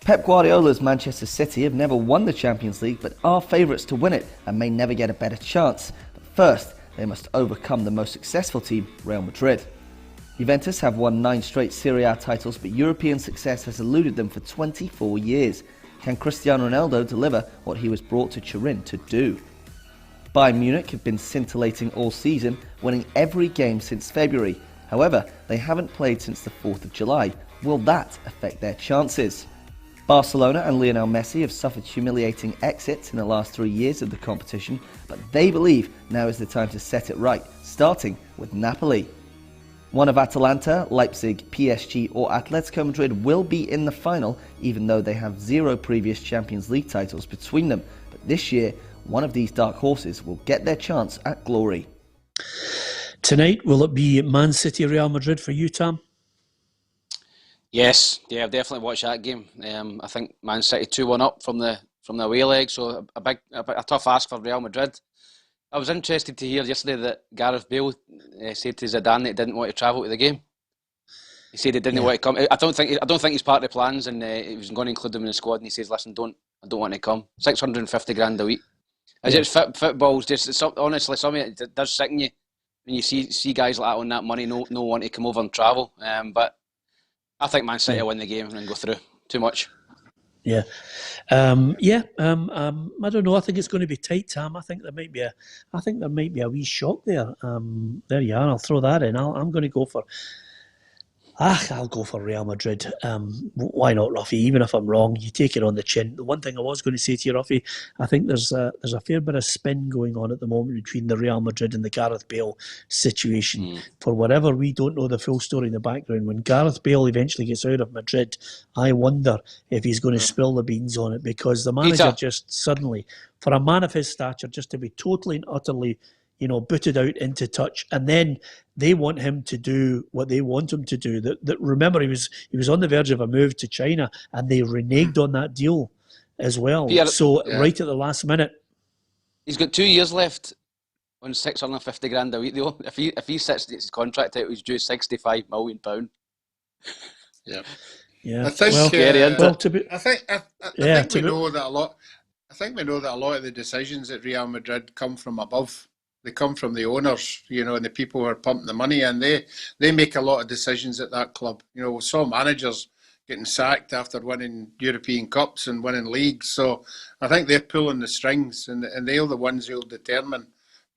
Pep Guardiola's Manchester City have never won the Champions League, but are favourites to win it and may never get a better chance. But first, they must overcome the most successful team, Real Madrid. Juventus have won 9 straight Serie A titles, but European success has eluded them for 24 years. Can Cristiano Ronaldo deliver what he was brought to Turin to do? Bayern Munich have been scintillating all season, winning every game since February. However, they haven't played since the 4th of July. Will that affect their chances? Barcelona and Lionel Messi have suffered humiliating exits in the last 3 years of the competition, but they believe now is the time to set it right, starting with Napoli. One of Atalanta, Leipzig, PSG or Atletico Madrid will be in the final, even though they have 0 previous Champions League titles between them. But this year, one of these dark horses will get their chance at glory. Tonight, will it be Man City, Real Madrid for you, Tam? Yes, I've definitely watched that game. I think Man City 2-1 up from the away leg, so a tough ask for Real Madrid. I was interested to hear yesterday that Gareth Bale said to Zidane that he didn't want to travel to the game. He said he didn't want to come. I don't think he's part of the plans, and he was going to include him in the squad. And he says, "Listen, I don't want to come. $650,000 a week. Football's just honestly something that does sicken you when you see guys like that on that money, no want to come over and travel. But I think Man City will win the game and go through. Too much. Yeah. I don't know. I think it's going to be tight, Tam. I think there might be a wee shock there. There you are. I'll throw that in. I'm going to go for I'll go for Real Madrid. Why not, Ruffy? Even if I'm wrong, you take it on the chin. The one thing I was going to say to you, Ruffy, I think there's a fair bit of spin going on at the moment between the Real Madrid and the Gareth Bale situation. For whatever, we don't know the full story in the background. When Gareth Bale eventually gets out of Madrid, I wonder if he's going to spill the beans on it, because the manager just suddenly, for a man of his stature, just to be totally and utterly booted out into touch, and then they want him to do what they want him to do. That remember, he was on the verge of a move to China, and they reneged on that deal. as well. Peter, so right at the last minute. He's got 2 years left on 650 grand a week though. If he sits his contract out, he's due £65 million. Yeah. Yeah. I think I think we know that a lot. I think we know that a lot of the decisions at Real Madrid come from above. They come from the owners, and the people who are pumping the money, and they make a lot of decisions at that club. We saw managers getting sacked after winning European Cups and winning leagues. So I think they're pulling the strings, and they're the ones who'll determine,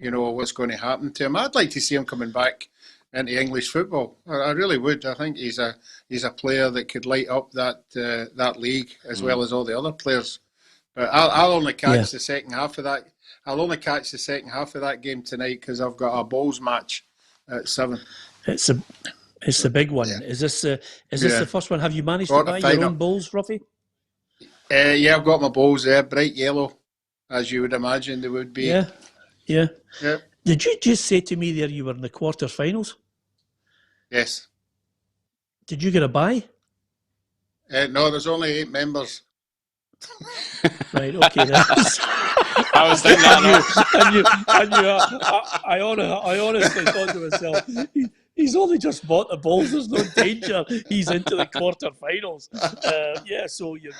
what's going to happen to him. I'd like to see him coming back into English football. I really would. I think he's a player that could light up that league as well as all the other players. But I'll only catch the second half of that. I'll only catch the second half of that game tonight because I've got a bowls match at 7. It's the big one. Yeah. Is this the first one? Have you managed to buy your own bowls, Ruffy? Yeah, I've got my bowls there, bright yellow, as you would imagine they would be. Yeah. Did you just say to me there you were in the quarterfinals? Yes. Did you get a bye? No, there's only 8 members. Right, okay. I was thinking that. I honestly thought to myself, he's only just bought the balls. There's no danger he's into the quarterfinals. So you're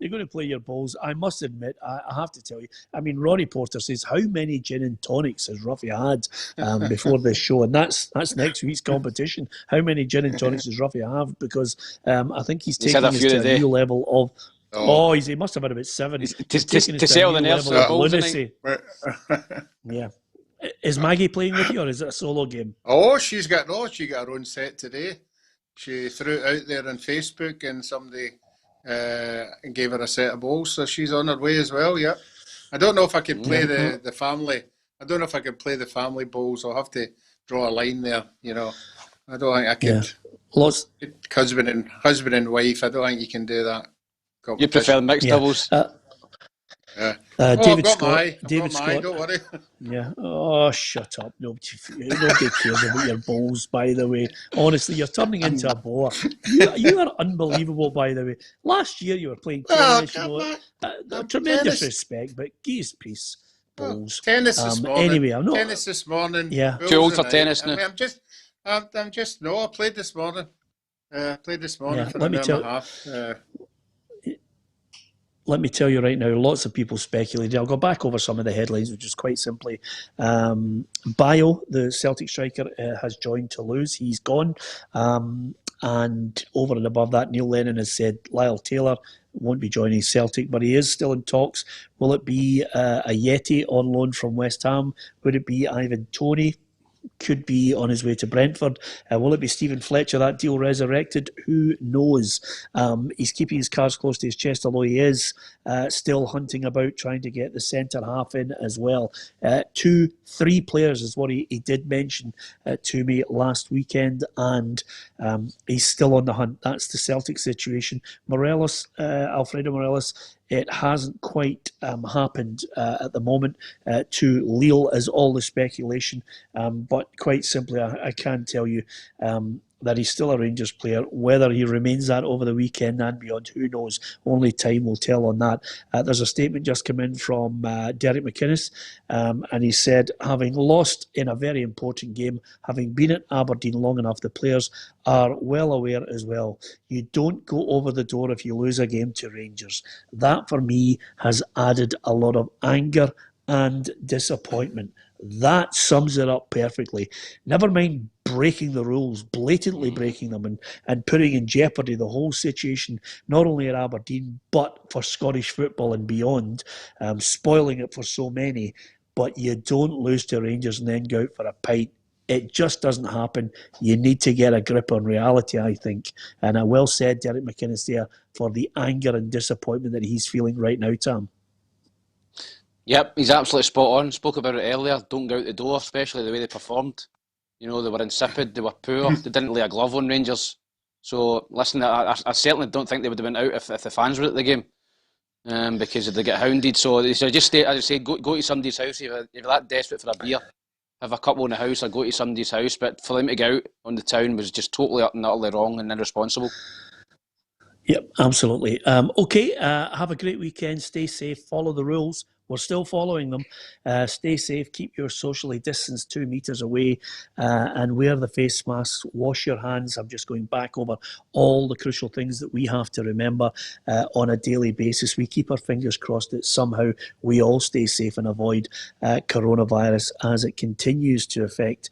going to play your balls. I must admit, I have to tell you. I mean, Ronnie Porter says, how many gin and tonics has Ruffy had before this show? And that's next week's competition. How many gin and tonics does Ruffy have? Because I think he's taking us to a new level of. He must have had about 7. To settle the nerves of the balls, lunacy. Yeah. Is Maggie playing with you, or is it a solo game? She got her own set today. She threw it out there on Facebook, and somebody gave her a set of balls, so she's on her way as well. Yeah. I don't know if I can play the family. I don't know if I can play the family bowls. I'll have to draw a line there. I don't think I could. Husband and wife. I don't think you can do that. You prefer mixed doubles? David Scott. Don't worry. Yeah. Oh, shut up. Nobody cares about your balls, by the way. Honestly, you're turning into a boa. You are unbelievable, by the way. Last year you were playing tennis. Tremendous respect, but geez, peace. Balls. Tennis this morning. Anyway, I'm not. Tennis this morning. Yeah. Too old for tennis now. I played this morning. For an hour and a half. Let me tell you right now, lots of people speculated. I'll go back over some of the headlines, which is quite simply, Bayo, the Celtic striker, has joined Toulouse. He's gone. And over and above that, Neil Lennon has said Lyle Taylor won't be joining Celtic, but he is still in talks. Will it be a Yeti on loan from West Ham? Would it be Ivan Toney? Could be on his way to Brentford. Will it be Stephen Fletcher? That deal resurrected? Who knows? He's keeping his cards close to his chest, although he is still hunting about, trying to get the centre half in as well. 2-3 players is what he did mention to me last weekend, and he's still on the hunt. That's the Celtic situation. Morelos, Alfredo Morelos, it hasn't quite happened at the moment. To Lille is all the speculation. But quite simply, I can tell you that he's still a Rangers player. Whether he remains that over the weekend and beyond, who knows? Only time will tell on that. There's a statement just come in from Darren McManus, and he said, having lost in a very important game, having been at Aberdeen long enough, the players are well aware as well. You don't go over the door if you lose a game to Rangers. That, for me, has added a lot of anger and disappointment. That sums it up perfectly. Never mind breaking the rules, blatantly breaking them, and putting in jeopardy the whole situation, not only at Aberdeen, but for Scottish football and beyond, spoiling it for so many. But you don't lose to Rangers and then go out for a pint. It just doesn't happen. You need to get a grip on reality, I think. And I well said, Derek McInnes there, for the anger and disappointment that he's feeling right now, Tam. Yep, he's absolutely spot on. Spoke about it earlier. Don't go out the door, especially the way they performed. They were insipid, they were poor, they didn't lay a glove on Rangers. So, listen, I certainly don't think they would have been out if the fans were at the game, because they get hounded. So, just stay, as I say, go to somebody's house. If you're that desperate for a beer, have a couple in the house or go to somebody's house. But for them to go out on the town was just totally and utterly wrong and irresponsible. Yep, absolutely. Okay, have a great weekend. Stay safe. Follow the rules. We're still following them. Stay safe. Keep your socially distanced 2 metres away, and wear the face masks. Wash your hands. I'm just going back over all the crucial things that we have to remember on a daily basis. We keep our fingers crossed that somehow we all stay safe and avoid coronavirus as it continues to affect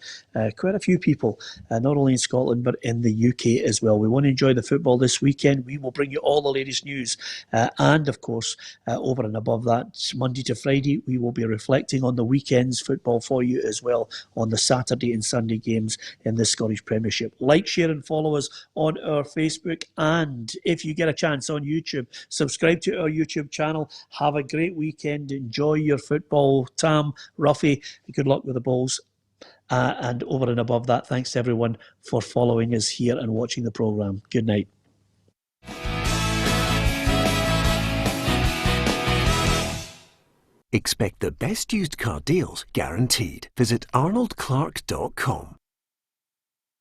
quite a few people, not only in Scotland but in the UK as well. We want to enjoy the football this weekend. We will bring you all the latest news, and of course, over and above that, Monday to Friday, we will be reflecting on the weekend's football for you as well on the Saturday and Sunday games in the Scottish Premiership. Like, share and follow us on our Facebook, and if you get a chance on YouTube, subscribe to our YouTube channel. Have a great weekend. Enjoy your football. Tam, Ruffy, good luck with the Bulls. And over and above that, thanks to everyone for following us here and watching the programme. Good night. Expect the best used car deals guaranteed. Visit arnoldclark.com.